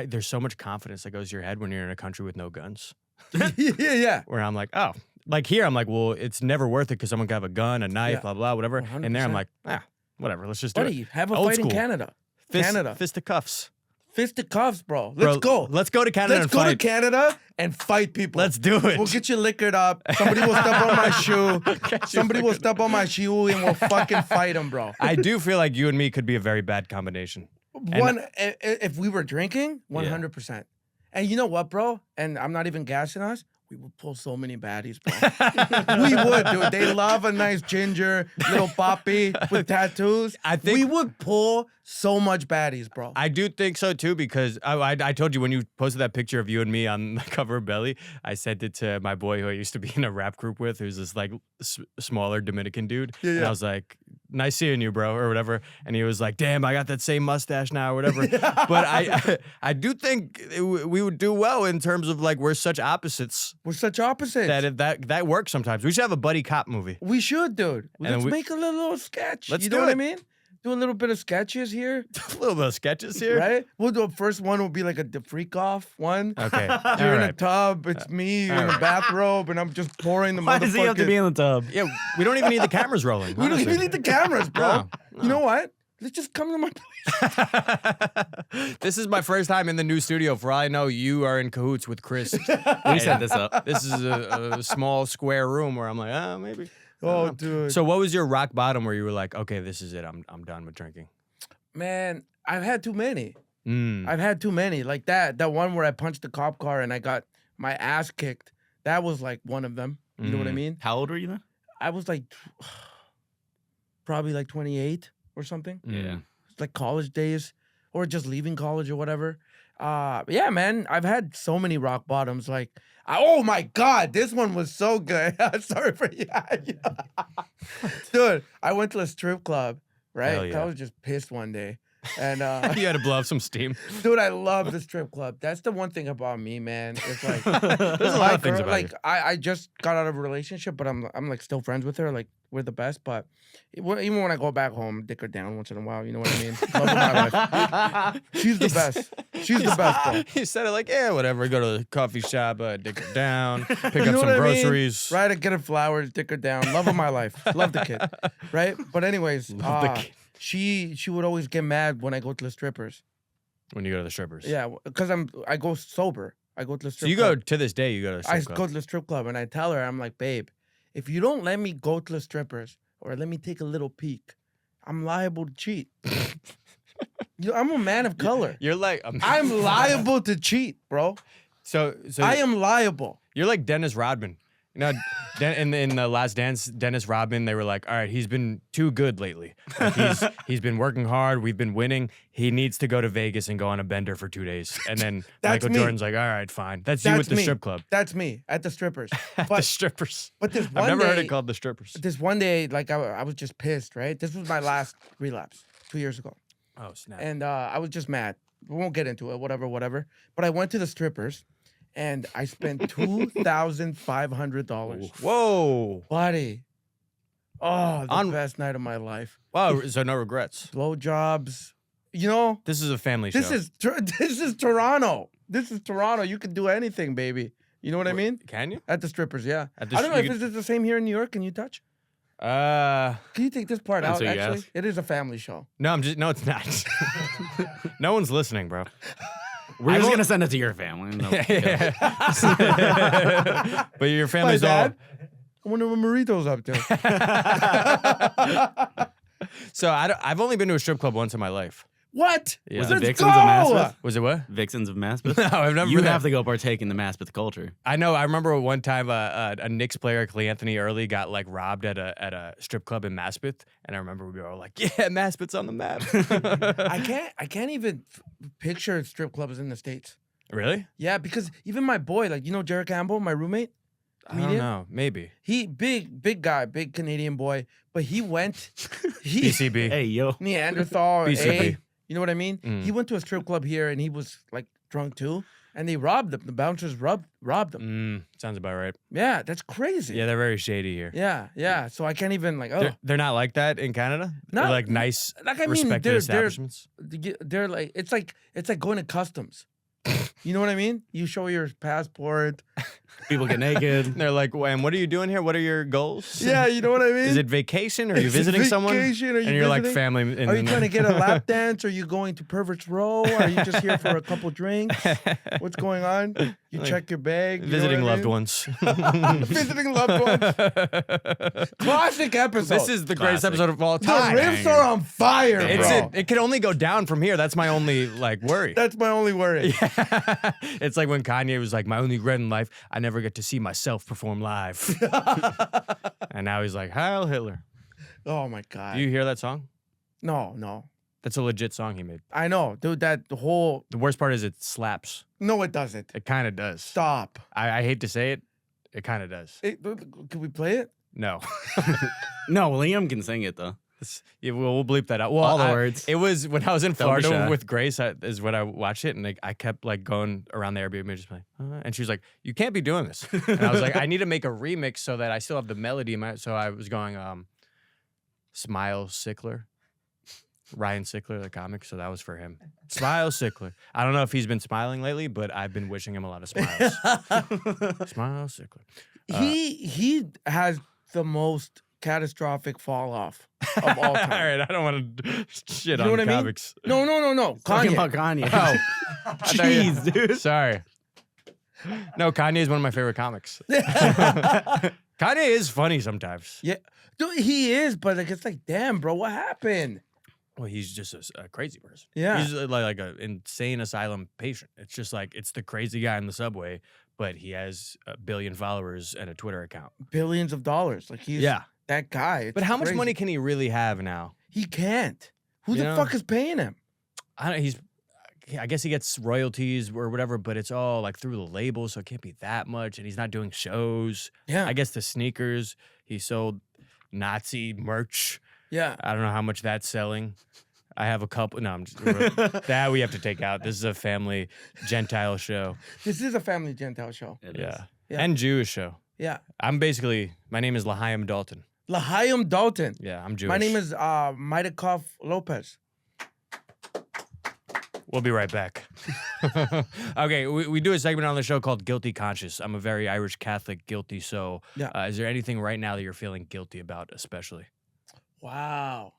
there's so much confidence that goes to your head when you're in a country with no guns. yeah. Where I'm like, oh, like here, I'm like, well, it's never worth it because someone could have a gun, a knife, Yeah. blah, blah, whatever. And there I'm 100%. like, whatever, let's just do Buddy, it. have a Old fight in school. Canada. Canada. Fisticuffs. Fisticuffs, bro. Let's Bro, go. Let's go to Canada Let's and go fight. to Canada and fight people. Let's do it. We'll get you liquored up. Somebody will step on my shoe. Get you Somebody will step on my shoe and we'll fucking fight them, bro. I do feel like you and me could be a very bad combination. If we were drinking, 100%. And you know what, bro? And I'm not even gassing us. We would pull so many baddies, bro. We would, dude. They love a nice ginger, little poppy with tattoos. I think- we would pull so much baddies, bro. I do think so too because I told you when you posted that picture of you and me on the cover of Belly, I sent it to my boy who I used to be in a rap group with, who's this like smaller Dominican dude. Yeah, And yeah. I was like, nice seeing you, bro, or whatever. And he was like, damn, I got that same mustache now, or whatever. But I do think we would do well in terms of like we're such opposites We're such opposites. that works sometimes. We should have a buddy cop movie. We should, dude. Let's make a little sketch. Let's you do know what I it. mean? Do a little bit of sketches here, A little bit of sketches here. right? We'll do first one will be like the freak off one. Okay. You're All in a right. tub. It's me. You're in a bathrobe, and I'm just pouring the Why does he have to be in the tub? Yeah, we don't even need the cameras rolling. We don't honestly. even need the cameras, bro. No, You know what? Let's just come to my place. This is my first time in the new studio. For all I know, you are in cahoots with Chris. We set this up. This is a small square room where I'm like, maybe. Oh, dude. So what was your rock bottom where you were like, okay, this is it. I'm done with drinking. Man, I've had too many. Mm. I've had too many. Like that one where I punched the cop car and I got my ass kicked. That was like one of them. You know what I mean? How old were you then? I was like probably like 28 or something. Yeah. Like college days or just leaving college or whatever. Yeah, man, I've had so many rock bottoms. Like, oh my God, this one was so good. Sorry for you. Dude, I went to a strip club, right? Hell yeah. I was just pissed one day. And You had to blow up some steam. dude, I love the strip club. That's the one thing about me, man. It's like There's a lot of things about like you. I just got out of a relationship, but I'm like still friends with her. Like we're the best. But even when I go back home, dick her down once in a while. You know what I mean? Love of my life. She's the best. She's the best, bro. He said it like, yeah, whatever. Go to the coffee shop, dick her down, pick You up know some what I mean? groceries. Right? I get her flowers, dick her down. Love of my life. Love the kid. Right? But anyways, Love the kid. she would always get mad when I go to the strippers. When you go to the strippers. Yeah, because I go sober. I go to the strip So you club. go to this day, you go to the I strip go club. to the strip club and I tell her, I'm like, babe, if you don't let me go to the strippers or let me take a little peek, I'm liable to cheat. I'm a man of color. You're like, I'm liable to cheat, bro. So I am liable. You're like Dennis Rodman. You know, in the Last Dance, Dennis Rodman, they were like, all right, he's been too good lately. Like he's been working hard. We've been winning. He needs to go to Vegas and go on a bender for 2 days. And then That's Michael me. Jordan's like, all right, fine. That's you at the me. strip club. That's me at the strippers. The But strippers. but this I've one never day, heard it called the strippers. this one day, like I was just pissed, right? This was my last relapse 2 years ago. Oh, snap. And I was just mad. We won't get into it, whatever. But I went to the strippers and I spent $2,500. Whoa. Buddy. Oh, the On- best night of my life. Wow, so no regrets. Blowjobs. You know, This is a family show. this is Toronto. This is Toronto. You can do anything, baby. You know what I mean? Can you? At the strippers, yeah. At the I don't know you if it's the same here in New York. Can you touch? No, Can you take this part That's out? what you Actually, asked. it is a family show. no, it's not. No one's listening, bro. We're I just won't- gonna send it to your family. No, But your My family's all. dad. I wonder what Marito's up to. So I've only been to a strip club once in my life. What? Yeah. Was it Let's Vixens go! of Maspeth? Was it what? Vixens of Maspeth? No, I've never You been have there. to go partake in the Maspeth culture. I know. I remember one time a Knicks player, Cleanthony Early, got like robbed at a strip club in Maspeth, and I remember we were all like, "Yeah, Maspeth's on the map." I can't even picture strip clubs in the States. Really? Yeah, because even my boy, like Jared Campbell, my roommate, I don't comedian? know. Maybe he big guy, big Canadian boy, but he went he BCB. Hey, yo. Neanderthal, BCB. you know what I mean? Mm. He went to a strip club here and he was like drunk too, and they robbed him. The bouncers robbed him. Sounds about right. Yeah, that's crazy. Yeah, they're very shady here. Yeah. So I can't even like They're not like that in Canada. No, They're like nice, like I mean respected they're establishments. they're like it's like going to customs. You know what I mean? You show your passport. People get naked. They're like, and what are you doing here? What are your goals? Yeah, you know what I mean? Is it vacation? Are you Is it visiting someone? vacation? Are you and you're like visiting? family. Are you trying to get a lap dance? Are you going to Pervert's Row? Are you just here for a couple drinks? What's going on? You Like, check your bag. You know visiting what I loved mean? ones? Visiting loved ones. Classic episode. This is the greatest Classic. episode of all the time. riffs are on fire, It's bro. it can only go down from here. That's my only like worry. That's my only worry. Yeah. It's like when Kanye was like, my only regret in life, I never get to see myself perform live. And now he's like, Heil Hitler. Oh my god. Do you hear that song? No. That's a legit song he made. I know, dude. That the whole. The worst part is it slaps. No, it doesn't. It kind of does. Stop. I hate to say it. It kind of does. Can we play it? No. No, Liam can sing it though. Yeah, we'll bleep that out. Well, All the words. It was when I was in Don't be Florida shy. with Grace. Is when I watched it, and like, I kept like going around the Airbnb, just like, and she was like, "You can't be doing this." And I was like, "I need to make a remix so that I still have the melody in my." So I was going, Smile Sickler, Ryan Sickler, the comic. So that was for him. Smile Sickler. I don't know if he's been smiling lately, but I've been wishing him a lot of smiles. Smile Sickler. He has the most catastrophic fall off of all All time. right, I don't want to shit You know on what I mean? comics. No. Talking Kanye. about Kanye. Oh, I thought you- Jeez, dude. Sorry. No, Kanye is one of my favorite comics. Kanye is funny sometimes. Yeah, dude, he is, but like it's like, damn, bro, what happened? Well, he's just a crazy person. Yeah. He's like an insane asylum patient. It's just like, it's the crazy guy in the subway, but he has 1 billion followers and a Twitter account. Billions of dollars, like he's that guy. It's But how much crazy. money can he really have now? He can't. Who You the know? fuck is paying him? I guess he gets royalties or whatever, but it's all like through the label, so it can't be that much. And he's not doing shows. Yeah, I guess the sneakers, he sold Nazi merch. yeah. I don't know how much that's selling. I have a couple. No, I'm just that we have to take out. This is a family Gentile show. This is a family Gentile show. It is. Yeah. Yeah. And Jewish show. Yeah, My name is L'Chaim Dalton. L'Chaim Dalton. Yeah, I'm Jewish. My name is Marito Lopez. We'll be right back. Okay, we do a segment on the show called Guilty Conscious. I'm a very Irish Catholic guilty, so Yeah. is there anything right now that you're feeling guilty about, especially? Wow.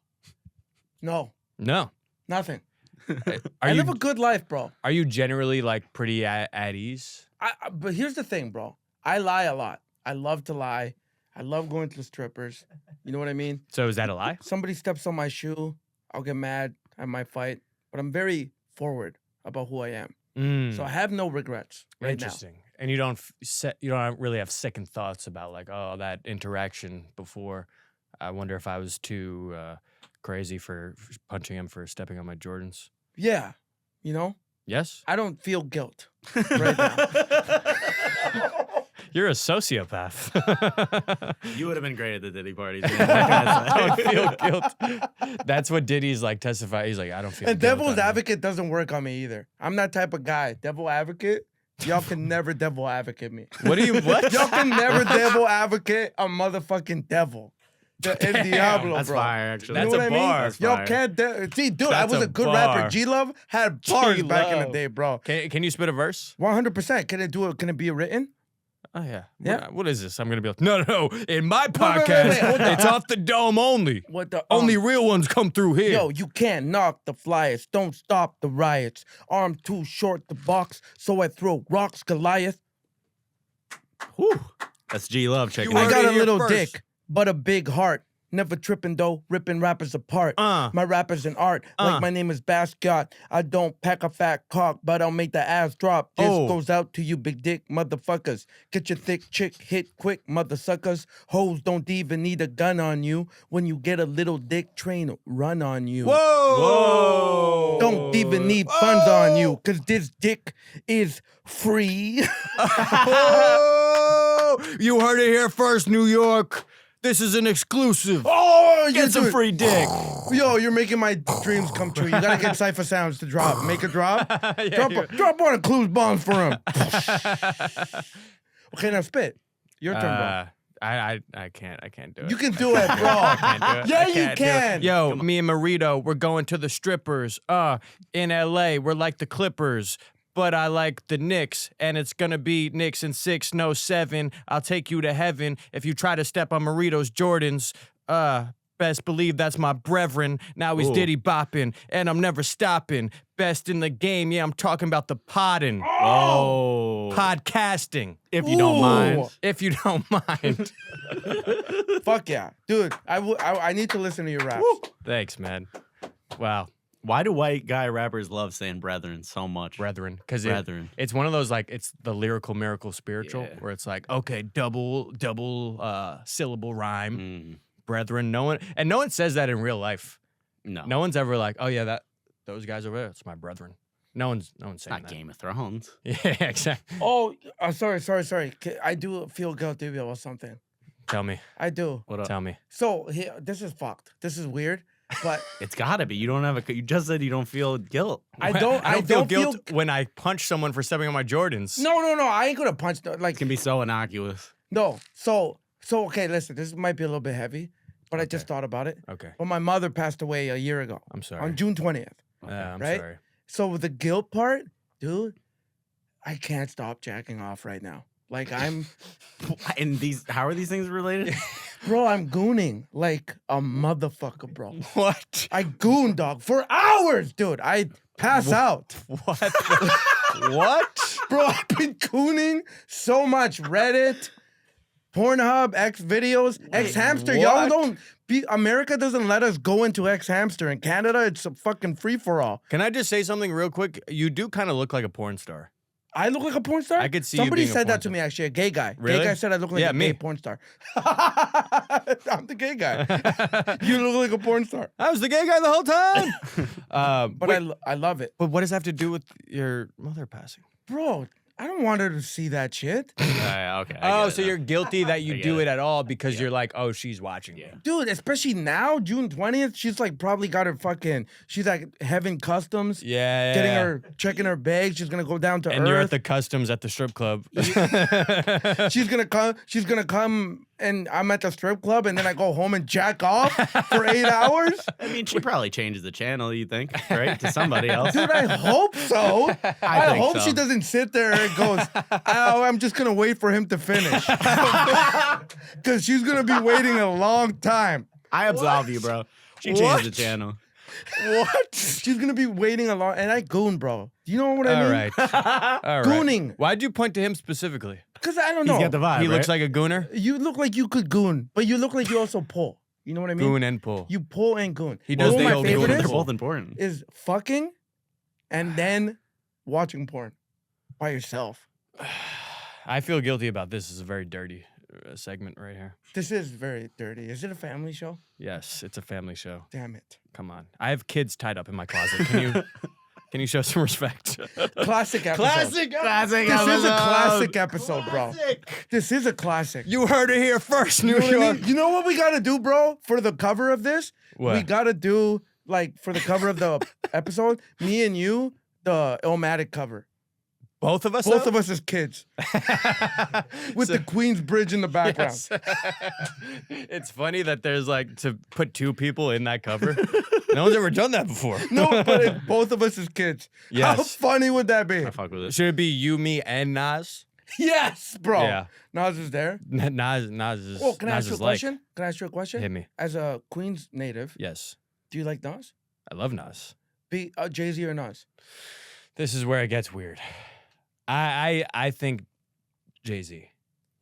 No, No. nothing. Are I you live a good life, bro. are you generally like pretty at ease? But here's the thing, bro. I lie a lot. I love to lie. I love going to the strippers. You know what I mean? So is that a lie? Somebody steps on my shoe, I'll get mad. I might fight, but I'm very forward about who I am. Mm, So I have no regrets right interesting. And you don't you don't really have second thoughts about like, oh, that interaction before. I wonder if I was too crazy for punching him for stepping on my Jordans. now. Yeah. You know? Yes? I don't feel guilt right now. You're a sociopath. You would have been great at the Diddy parties. Man. What can I Don't say? feel guilt. That's what Diddy's like testify. He's like, I don't feel And guilt. devil's I don't- advocate doesn't work on me either. I'm that type of guy. Devil advocate, y'all can never devil advocate me. What do you what? Y'all can never devil advocate a motherfucking devil. El Diablo, That's bro. fire, actually. That's You know a what I mean? bar. That's Y'all fire. can't. See, dude, I That's was a a good bar. rapper. G-Love had bars back in the G-Love. day, bro. Can you spit a verse? 100%. Can it do it? Can it be written? Oh yeah. Yeah. What is this? I'm gonna be like, no. In my Wait, wait, podcast, wait, hold on. it's off the dome only. What the Only real ones come through here. Yo, you can't knock the flyers. Don't stop the riots. Arm too short to box, so I throw rocks, Goliath. Whew. That's G Love checking You I heard out. got it a here little first. dick, but a big heart. Never tripping though, ripping rappers apart. My rappers in art, like my name is Basquiat. I don't pack a fat cock, but I'll make the ass drop. This Oh. goes out to you, big dick motherfuckers. Get your thick chick hit quick, mother suckers. Hoes don't even need a gun on you. When you get a little dick, train run on you. Whoa. Don't even need funds on you, cause this dick is free. Whoa. You heard it here first, New York. This is an exclusive. Oh, you Get some do- free dick. Yo, you're making my dreams come true. You gotta get Cypher Sounds to drop. Make a drop. Yeah, drop one of Clues bombs for him. Okay, now spit. Your turn, bro. I can't do it. You can do it, bro. I can't do it. Yeah, I you can't do it. can. Yo, me and Marito, we're going to the strippers. In LA, we're like the Clippers. But I like the Knicks, and it's gonna be Knicks in 6, no 7. I'll take you to heaven if you try to step on Marito's Jordans. Best believe that's my brethren. Now he's Ooh. Diddy bopping, and I'm never stopping. Best in the game, yeah, I'm talking about the podding. Oh. Podcasting, If you don't mind. if you don't mind. Fuck yeah, dude. I need to listen to your raps. Thanks, man. Wow. Why do white guy rappers love saying brethren so much? Brethren, because Brethren. it's one of those like it's the lyrical miracle spiritual Yeah. where it's like okay double syllable rhyme Mm, brethren. No one says that in real life. no. No one's ever like, oh yeah, those guys over there, it's my brethren. No one's saying Not that. Game of Thrones. Yeah, exactly. Oh, sorry. I do feel guilty about something. Tell me. I do. What up? Tell me. So this is fucked. This is weird, but It's gotta be. You don't have a. You just said you don't feel guilt. I don't feel guilt when I punch someone for stepping on my Jordans. No. I ain't gonna punch. Like It can be so innocuous. no. So okay. Listen, this might be a little bit heavy, but I just thought about it. Okay. But my mother passed away a year ago. I'm sorry. On June 20th. I'm right? sorry. So with the guilt part, dude, I can't stop jacking off right now. Like I'm, And these, how are these things related? bro, I'm gooning like a motherfucker, bro. What? I goon, dog, for hours, dude. I pass out. What? What? Bro, I've been gooning so much. Reddit, Pornhub, X videos, X Hamster. Y'all what? don't America doesn't let us go into X Hamster. In Canada, it's a fucking free for all. Can I just say something real quick? You do kind of look like a porn star. I look like a porn star? I could see you Somebody being a said porn that to star. me, actually, a gay guy. Really? Gay guy said I look like Yeah, a me. gay porn star. I'm the gay guy. You look like a porn star. I was the gay guy the whole time. But Wait, I love it. but what does that have to do with your mother passing? Bro, I don't want her to see that shit. Okay. Oh, so you're guilty that I you get do it. it at all because you're like, oh, she's watching. Yeah. Dude, especially now, June 20th, she's like probably got her fucking, she's like having customs, Yeah. getting her, checking her bag. She's gonna go down to And Earth. you're at the customs at the strip club. She's gonna come and I'm at the strip club and then I go home and jack off for 8 hours. I mean, she probably changes the channel, you think, right? To somebody else. Dude, I hope so. I think hope so. she doesn't sit there and goes, oh, I'm just gonna wait for him to finish. Because she's gonna be waiting a long time. I absolve you, bro. She What? changed the channel. What? She's gonna be waiting a long, and I goon, bro. You know what I All mean? right. All right. Gooning. Why'd you point to him specifically? Because I don't He's know. got the vibe. He looks right? like a gooner. You look like you could goon, but you look like you also pull. You know what I mean? Goon and pull. You pull and goon. He You does know the what old my favorite goon They're is? both important. Is fucking and then watching porn by yourself. I feel guilty about this. This is a very dirty segment right here. This is very dirty. Is it a family show? Yes, it's a family show. Damn it. Come on. I have kids tied up in my closet. Can you show some respect? Classic episode. Classic. This is a classic episode, bro. This is a classic. You heard it here first, New You know what I York. mean? You know what we gotta do, bro? For the cover of this, What? we gotta do like for the cover of the episode, me and you, the Illmatic cover. Both of us? Both of us as kids. With So- the Queens Bridge in the background. Yes. It's funny that there's like to put two people in that cover. No one's ever done that before. No, but it's both of us as kids. How Yes. funny would that be? I fuck with it. Should it be you, me, and Nas? Yes, bro. Yeah. Nas is there. Nas is. Oh, can I Nas ask you a is like- question? Can I ask you a question? Hit me. As a Queens native, Yes. do you like Nas? I love Nas. Be Jay-Z or Nas? This is where it gets weird. I think Jay-Z.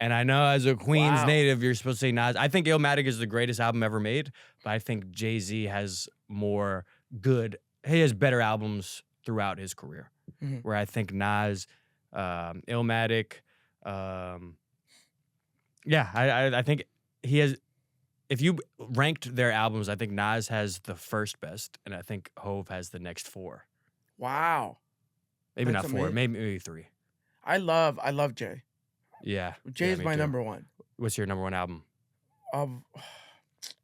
And I know as a Queens Wow. native, you're supposed to say Nas. I think Illmatic is the greatest album ever made, but I think Jay-Z has more good, he has better albums throughout his career. Mhm. Where I think Nas, Illmatic, I think he has, if you ranked their albums, I think Nas has the first best, and I think Hove has the next four. Wow. Maybe That's not four, amazing. maybe three. I love Jay. Yeah. Jay yeah, is me my too. number one. What's your number one album?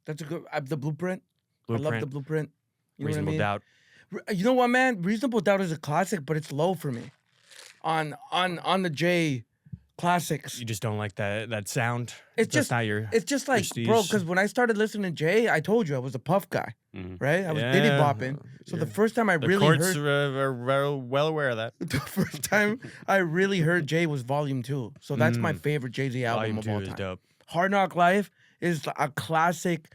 That's a good. The Blueprint. Blueprint. I love the Blueprint. You know Reasonable what I mean? Doubt. You know what, man? Reasonable Doubt is a classic, but it's low for me. On the Jay classics, You just don't like that sound. It's That's just- not your. it's just like, bro. Prestige. Because when I started listening to Jay, I told you I was a Puff guy, Mhm. right? I was Yeah, Diddy bopping. So the you're- first time I the really courts heard, are well aware of that. the first time I really heard Jay was Volume 2. So that's my favorite Jay Z album Volume of 2 all is time. dope. Hard Knock Life is a classic,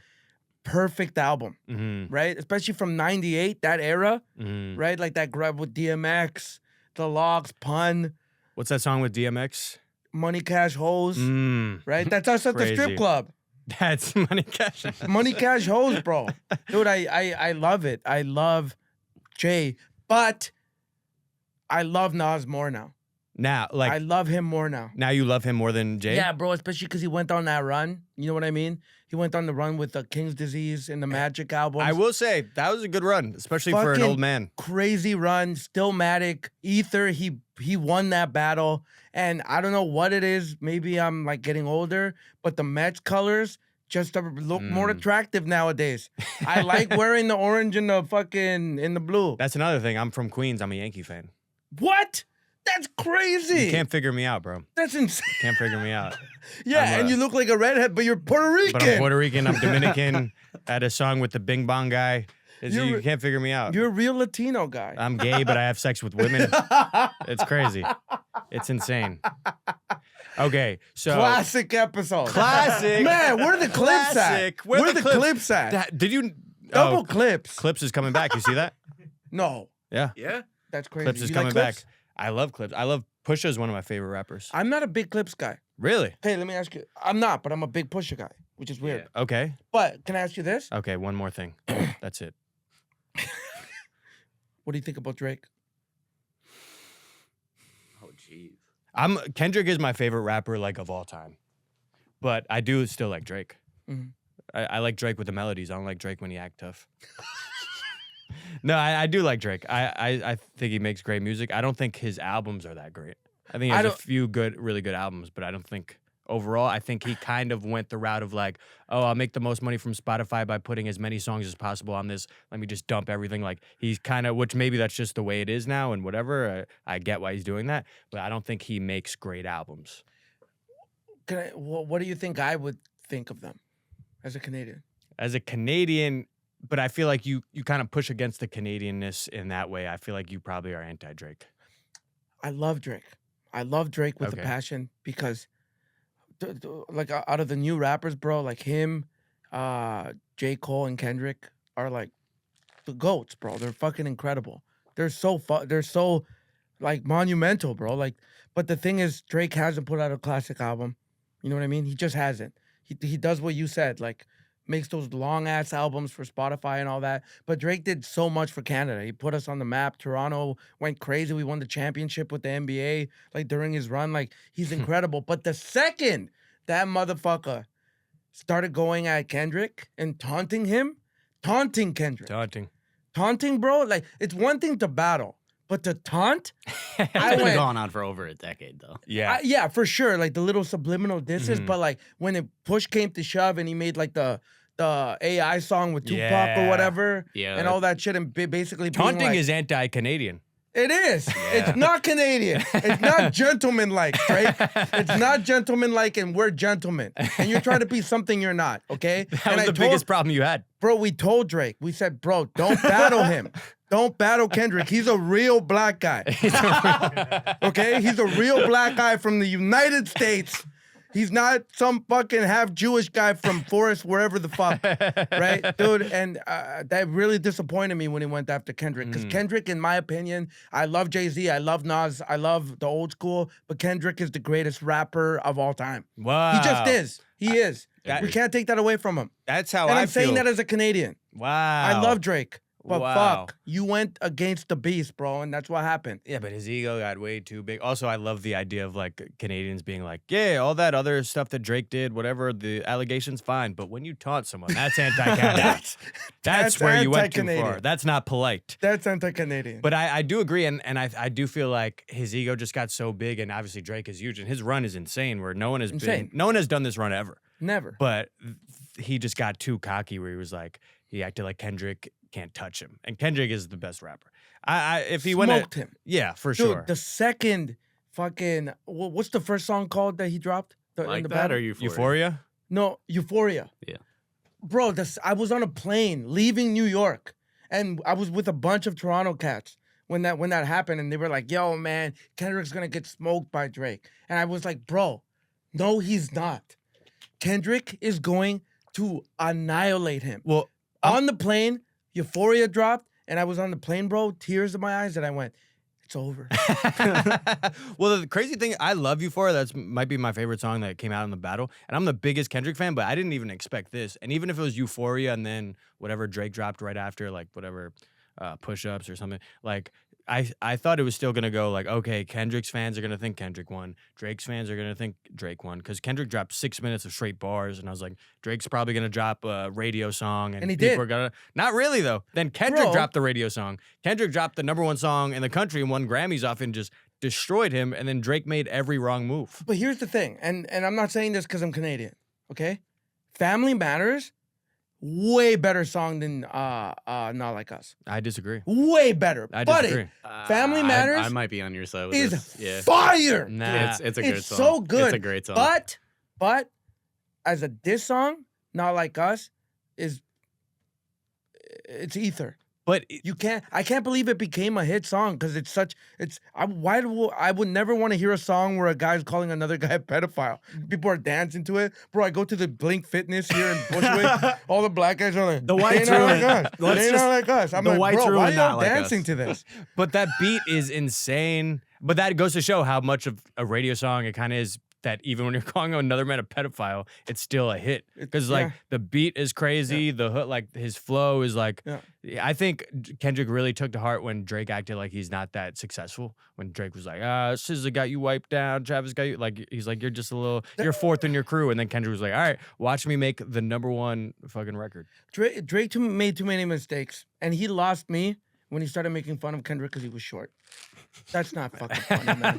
perfect album, Mm-hmm. right? Especially from '98, that era, Mm-hmm. right? Like that grab with DMX, The Locks, Pun, What's that song with DMX? Money Cash Hoes, Mm. right? That's us at the strip Crazy. club. That's Money Cash. Money Cash Hoes, bro. Dude, I love it. I love Jay, but I love Nas more now. Now, I like love him more now. now you love him more than Jay? Yeah, bro, especially because he went on that run. You know what I mean? He went on the run with the King's Disease and the Magic albums. I will say that was a good run, especially for an Fucking old man. Crazy run, Stillmatic, Ether. He won that battle, and I don't know what it is. Maybe I'm like getting older, but the Mets colors just look more attractive nowadays. I like wearing the orange and the blue. That's another thing. I'm from Queens. I'm a Yankee fan. What? That's crazy. You can't figure me out, bro. That's insane. Can't figure me out. Yeah, and you look like a redhead, but you're Puerto Rican. But I'm Puerto Rican. I'm Dominican. I had a song with the Bing Bong guy. You can't figure me out. You're a real Latino guy. I'm gay, but I have sex with women. It's crazy. It's insane. Okay, so Classic episode. Classic. Man, where are the clips Classic. at? Where Where the are the clips at? did you Double clips. Clips is coming back. You see that? No, Yeah. Yeah. that's crazy. Clips is You like coming Clips? back. I love Clips. I love Pusha is one of my favorite rappers. I'm not a big Clips guy. Really? Hey, let me ask you. I'm not, but I'm a big Pusha guy, which is weird. Okay. But can I ask you this? Okay, one more thing. That's it. What do you think about Drake? Oh, jeez. Kendrick is my favorite rapper like of all time. But I do still like Drake. Mhm. I like Drake with the melodies. I don't like Drake when he act tough. No, I do like Drake. I think he makes great music. I don't think his albums are that great. I think he has a few really good albums, but I don't think overall. I think he kind of went the route of like, oh, I'll make the most money from Spotify by putting as many songs as possible on this. Let me just dump everything. Like he's kind of, which maybe that's just the way it is now and whatever. I get why he's doing that, but I don't think he makes great albums. What do you think I would think of them as a Canadian? As a Canadian, but I feel like you kind of push against the Canadianness in that way. I feel like you probably are anti-Drake. I love Drake. I love Drake with a Okay. passion because, like, out of the new rappers, bro, like him, J. Cole, and Kendrick are like the goats, bro. They're fucking incredible. They're so like monumental, bro. Like, but the thing is, Drake hasn't put out a classic album. You know what I mean? He just hasn't. He does what you said, like makes those long ass albums for Spotify and all that. But Drake did so much for Canada. He put us on the map. Toronto went crazy. We won the championship with the NBA like during his run. Like he's incredible. But the second that motherfucker started going at Kendrick and taunting Kendrick, taunting, bro. Like it's one thing to battle, but to taunt, It's been going on for over a decade, though. Yeah. yeah, for sure. Like the little subliminal disses, but like when it push came to shove and he made like the AI song with Tupac or Yeah. whatever, Yeah. and all that shit, and basically being Taunting like, is anti-Canadian. it is. It's not Canadian. It's not gentleman-like, right? It's not gentleman-like, and we're gentlemen. And you're trying to be something you're not, okay? That was the biggest problem you had. Bro, we told Drake. We said, bro, don't battle him. Don't battle Kendrick. He's a real black guy. Okay? He's a real black guy from the United States. He's not some fucking half Jewish guy from Forest, wherever the fuck, right, dude? And that really disappointed me when he went after Kendrick. Because Kendrick, in my opinion, I love Jay-Z, I love Nas, I love the old school, but Kendrick is the greatest rapper of all time. Wow. He just is. He is. That- We can't take that away from him. That's how And I I'm feel. saying that as a Canadian. Wow. I love Drake, but Wow. fuck, you went against the beast, bro, and that's what happened. Yeah, but his ego got way too big. Also, I love the idea of like Canadians being like, yeah, all that other stuff that Drake did, whatever, the allegations, fine. But when you taunt someone, that's anti-Canada. that's where you went too far. anti-Canadian. That's not polite. That's anti-Canadian. But I do agree, and I do feel like his ego just got so big, and obviously Drake is huge, and his run is insane, where no one has done this run ever. Never. But he just got too cocky, where he was like, he acted like Kendrick can't touch him, and Kendrick is the best rapper. If he went Smoked him. yeah, for Dude, sure. the second fucking what's the first song called that he dropped? In Like the that battle? or Euphoria? Euphoria. No, Euphoria. Yeah. Bro, I was on a plane leaving New York, and I was with a bunch of Toronto cats when that happened, and they were like, "Yo, man, Kendrick's gonna get smoked by Drake," and I was like, "Bro, no, he's not. Kendrick is going to annihilate him." Well, On the plane, Euphoria dropped, and I was on the plane, bro, tears in my eyes, and I went, "It's over." well, the crazy thing, I love Euphoria. That's might be my favorite song that came out in the battle, and I'm the biggest Kendrick fan. But I didn't even expect this. And even if it was Euphoria and then whatever Drake dropped right after, like whatever Push Ups or something, like I thought it was still gonna go like, okay, Kendrick's fans are gonna think Kendrick won, Drake's fans are gonna think Drake won, because Kendrick dropped 6 minutes of straight bars, and I was like, Drake's probably gonna drop a radio song, and he people did. are gonna not really though. Then Kendrick Bro. dropped the radio song. Kendrick dropped the #1 song in the country and won Grammys off and just destroyed him. And then Drake made every wrong move. But here's the thing, and I'm not saying this because I'm Canadian, okay? Family Matters, way better song than Not Like Us. I disagree. Way better. I Buddy, disagree. Family Matters I might be on your side with is this. Yeah. fire. Nah. It's a good It's song. so good. It's a great song. But as a diss song, Not Like Us it's ether. But I can't believe it became a hit song because I would never want to hear a song where a guy's calling another guy a pedophile. People are dancing to it. Bro, I go to the Blink Fitness here in Bushwick. All the black guys are like, The whites they ain't not ruin- like us. let's They ain't just- not like us. I'm the like, whites bro, why ruin Not y'all Like dancing Us. to this? But that beat is insane. But that goes to show how much of a radio song it kind of is, that even when you're calling another man a pedophile, it's still a hit. Because like yeah. the beat is crazy, the hook, like his flow is like. Yeah. I think Kendrick really took to heart when Drake acted like he's not that successful. When Drake was like, SZA got you wiped down, Travis got you, like he's like, you're just you're fourth in your crew. And then Kendrick was like, all right, watch me make the #1 fucking record. Drake made too many mistakes, and he lost me when he started making fun of Kendrick because he was short. That's not fucking funny, man.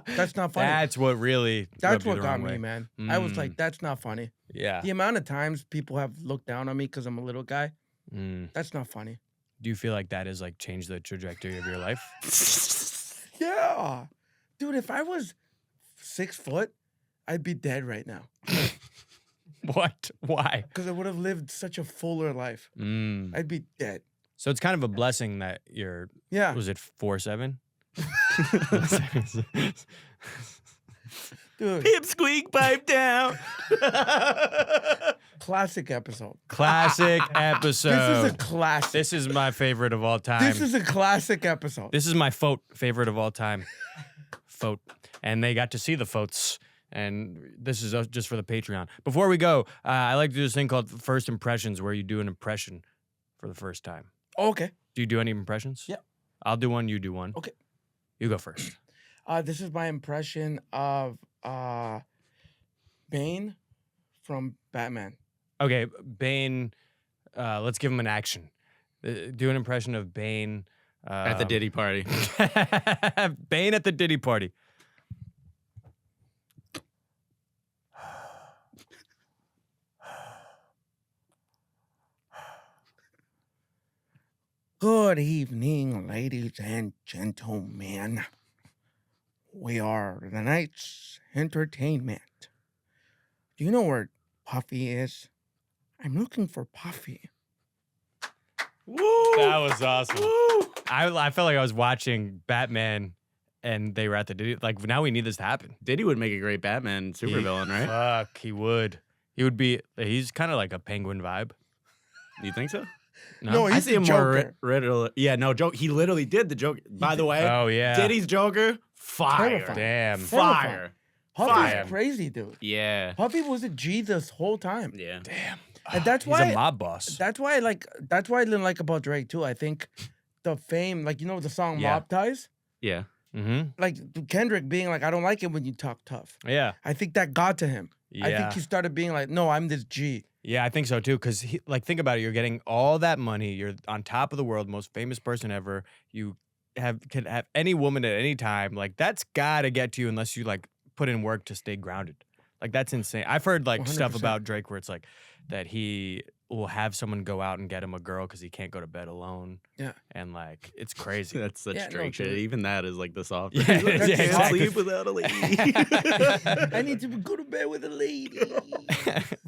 That's not funny. That's what really. That's rubbed you what the got wrong me, way. man. I was like, that's not funny. Yeah. The amount of times people have looked down on me because I'm a little guy, Mm. that's not funny. Do you feel like that has like changed the trajectory of your life? Yeah. Dude, if I was 6 foot, I'd be dead right now. What? Why? Because I would have lived such a fuller life. Mm. I'd be dead. So it's kind of a blessing that you're. Yeah. Was it 4'7"? Dude, Pipsqueak, pipe down. classic episode. Classic episode. This is a classic. This is my favorite of all time. This is a classic episode. This is my favorite of all time. Fote. And they got to see the Fotes. And this is just for the Patreon. Before we go, I like to do this thing called First Impressions, where you do an impression for the first time. Okay. Do you do any impressions? Yeah. I'll do one, you do one. Okay. You go first. This is my impression of Bane from Batman. Okay, Bane, let's give him an action. Do an impression of Bane. At the Diddy party. Bane at the Diddy party. Good evening, ladies and gentlemen. We are the night's entertainment. Do you know where Puffy is? I'm looking for Puffy. Woo! That was awesome. Woo! I felt like I was watching Batman and they were at the Diddy. Like, now we need this to happen. Diddy would make a great Batman supervillain, right? Fuck, he would. He would be, he's kind of like a penguin vibe. You think so? No, I he's see the him Joker. more Riddler. Yeah, no, joke. He literally did the joke. By the way, Oh, yeah. Diddy's Joker, fire. Terrifying. Damn. Fire. Puffy's Fire. crazy, dude. Yeah. Puffy was a G this whole time. Yeah. Damn. And that's He's why a mob boss. That's why I didn't like about Drake too. I think the fame, like, you know, the song Yeah. Mob Ties, Yeah. Mm-hmm. like Kendrick being like, I don't like it when you talk tough. Yeah. I think that got to him. Yeah. I think he started being like, no, I'm this G. Yeah, I think so too. Because, think about it. You're getting all that money. You're on top of the world, most famous person ever. You can have any woman at any time. Like, that's got to get to you unless you, like, put in work to stay grounded. Like, that's insane. I've heard, like, stuff 100%. about Drake where it's like that he will have someone go out and get him a girl because he can't go to bed alone. Yeah. And, like, it's crazy. That's such Yeah, no, Drake shit. dude. Even that is like the soft. Yeah, He's like, I yeah, can't exactly. sleep without a lady. I need to go to bed with a lady.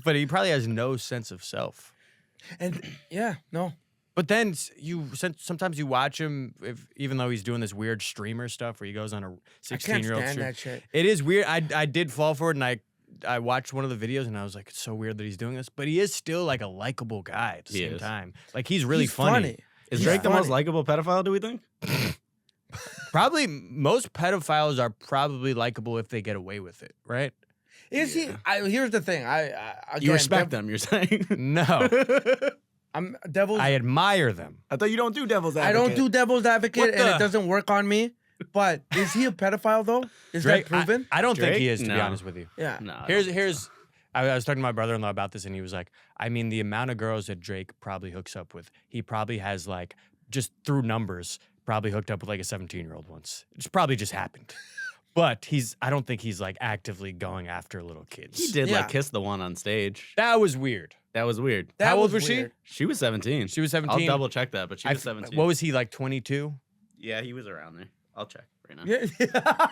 But he probably has no sense of self. And yeah, no. But then sometimes you watch him, even though he's doing this weird streamer stuff where he goes on a I can't 16-year-old stand stream. that shit. It is weird. I did fall for it, and I watched one of the videos, and I was like, it's so weird that he's doing this. But he is still like a likable guy at the He same is. time. Like, he's really He's funny. Is He's Drake the most funny. likable pedophile, do we think? Probably most pedophiles are probably likable if they get away with it, right? Is he? Here's the thing. You again, respect them, you're saying? No. I'm devil's. I admire them. I thought you don't do devil's I advocate. don't do devil's advocate, What and the- it doesn't work on me. But is he a pedophile though? Is Drake, that proven? I don't think he Drake? is, to be No. honest with you. yeah. No. I Here's. I was talking to my brother-in-law about this, and he was like, I mean, the amount of girls that Drake probably hooks up with, he probably has like, just through numbers, probably hooked up with like a 17-year-old once. It's probably just happened. But I don't think he's like actively going after little kids. He did Yeah. like kiss the one on stage. That was weird. That was weird. That How old was she? weird. She was 17. She was I'll 17. double check that, but she was 17. What was he, like 22? Yeah, he was around there. I'll check right now. Yeah.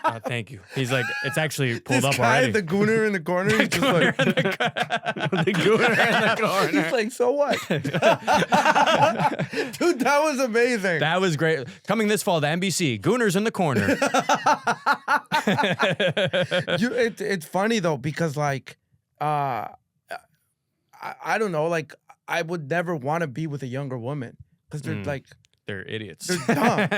Oh, thank you. He's like, it's actually pulled This up guy, already. the gooner in the corner, he's just like, The gooner in the corner. he's like, so what? Dude, that was amazing. That was great. Coming this fall to NBC, Gooners in the corner. It's funny though because like, I don't know, like I would never want to be with a younger woman because they're like, They're idiots. They're dumb.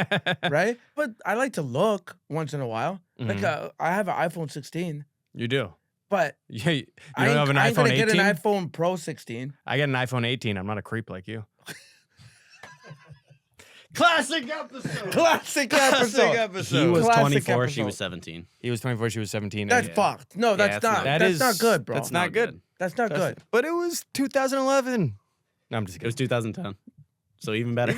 right? But I like to look once in a while. Like I have an iPhone 16, You do. but Yeah, you I don't ain't, have an I ain't iPhone gonna 18? get an iPhone Pro 16. I get an iPhone 18. I'm not a creep like you. Classic episode. Classic episode. He was Classic 24, she episode. was 17. He was 24. She was 17. That's and- fucked. No, that's it's not. not. That's not good, bro. That's not good. That's not That's- good. But it was 2011. No, I'm just It was kidding. 2010. So even better.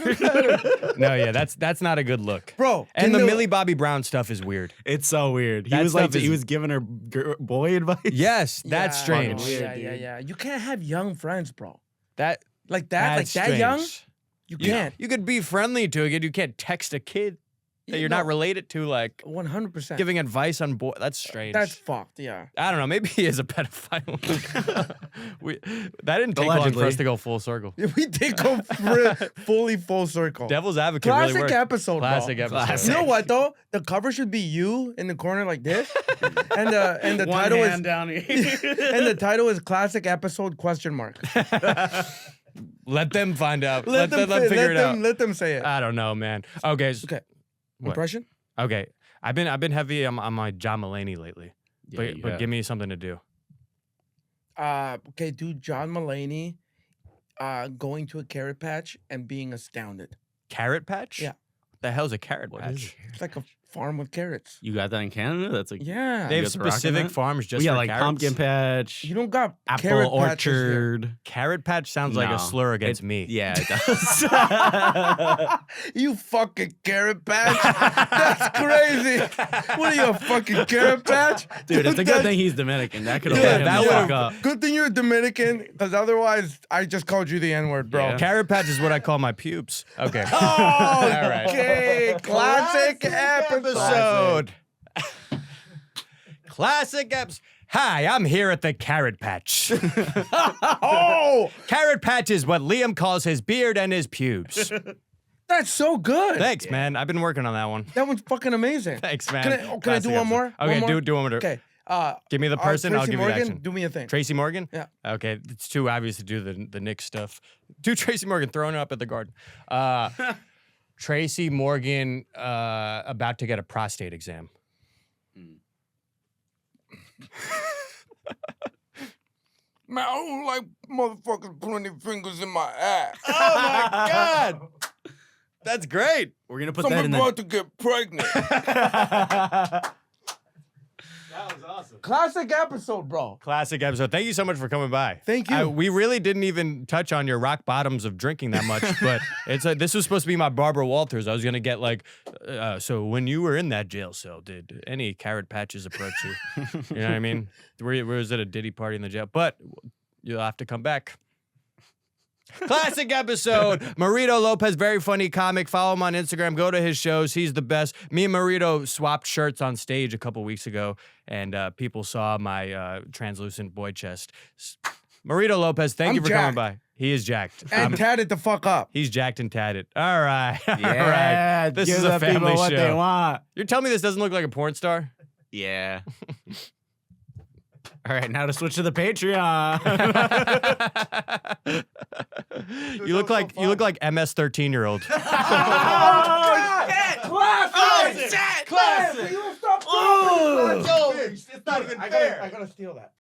No, yeah, that's not a good look. Bro, And can the you- Millie Bobby Brown stuff is weird. It's so weird. He That was like, stuff is- he was giving her boy advice. Yes, that's Yeah, strange. Weird, Yeah, yeah, dude. yeah. You can't have young friends, bro. That Like that, that's like that young. strange. You You- can't. You could be friendly to a kid. You can't text a kid that you're not related to, like 100%. giving advice on boy. That's strange. That's fucked. Yeah. I don't know. Maybe he is a pedophile. That didn't take long for Allegedly. us to go full circle. We did go fully full circle. Devil's advocate Classic really worked. episode, Classic bro. episode. Classic. You know what though? The cover should be you in the corner like this, and the One title hand is down here. and the title is classic episode ? Let them find out. Let them fi- figure it out. Let them say it. I don't know, man. Okay. Okay. What? Impression? Okay. I've been heavy on my John Mulaney lately. Yeah, But give me something to do. Okay, dude. John Mulaney, going to a carrot patch and being astounded. Carrot patch? Yeah. The hell's a carrot What patch? is it? It's like a farm with carrots. You got that in Canada? That's like Yeah. They have guys rocking specific that? farms just we got for like carrots. pumpkin patch, You don't got apple carrot patches here. orchard. Carrot patch sounds like No, a slur against it- me. Yeah, it does. You fucking carrot patch? That's crazy. What are you, a fucking carrot patch? Dude, it's a good that's- thing he's Dominican. That could have Yeah, let him that the fuck would've- up. Good thing you're Dominican, because otherwise I just called you the N-word, bro. Yeah. Carrot patch is what I call my pubes. Okay. Oh, All right. okay. Classic episode. Classic episode. Hi, I'm here at the Carrot Patch. Oh, Carrot Patch is what Liam calls his beard and his pubes. that's so good. Thanks, man. I've been working on that one. That one's fucking amazing. Thanks, man. Can I do Classic one more? episode. Okay, One more? do one more. Okay. Give me the person, I'll Tracy give you the Morgan, action. do me a thing. Tracy Morgan? Yeah. Okay, it's too obvious to do the Nick stuff. Do Tracy Morgan throwing up at the garden. Tracy Morgan about to get a prostate exam. Man, I don't like motherfuckers putting their fingers in my ass. Oh my God! That's great. We're gonna put that I'm in about to get pregnant. That was awesome. Classic episode, bro. Classic episode. Thank you so much for coming by. Thank you. We really didn't even touch on your rock bottoms of drinking that much, but this was supposed to be my Barbara Walters. I was gonna get like, so when you were in that jail cell, did any carrot patches approach you? You know what I mean? Was it a Diddy party in the jail? But you'll have to come back. Classic episode. Marito Lopez, very funny comic. Follow him on Instagram. Go to his shows. He's the best. Me and Marito swapped shirts on stage a couple weeks ago, and people saw my translucent boy chest. Marito Lopez, thank I'm you for jacked. coming by. He is jacked. And tatted the fuck up. He's jacked and tatted. All right. All Yeah, right. This give is the a people family what they show. want. You're telling me this doesn't look like a porn star? Yeah. All right, now to switch to the Patreon. You look like MS 13-year-old. Classic! Classic! You stop Oh, it's not even fair. I gotta steal that.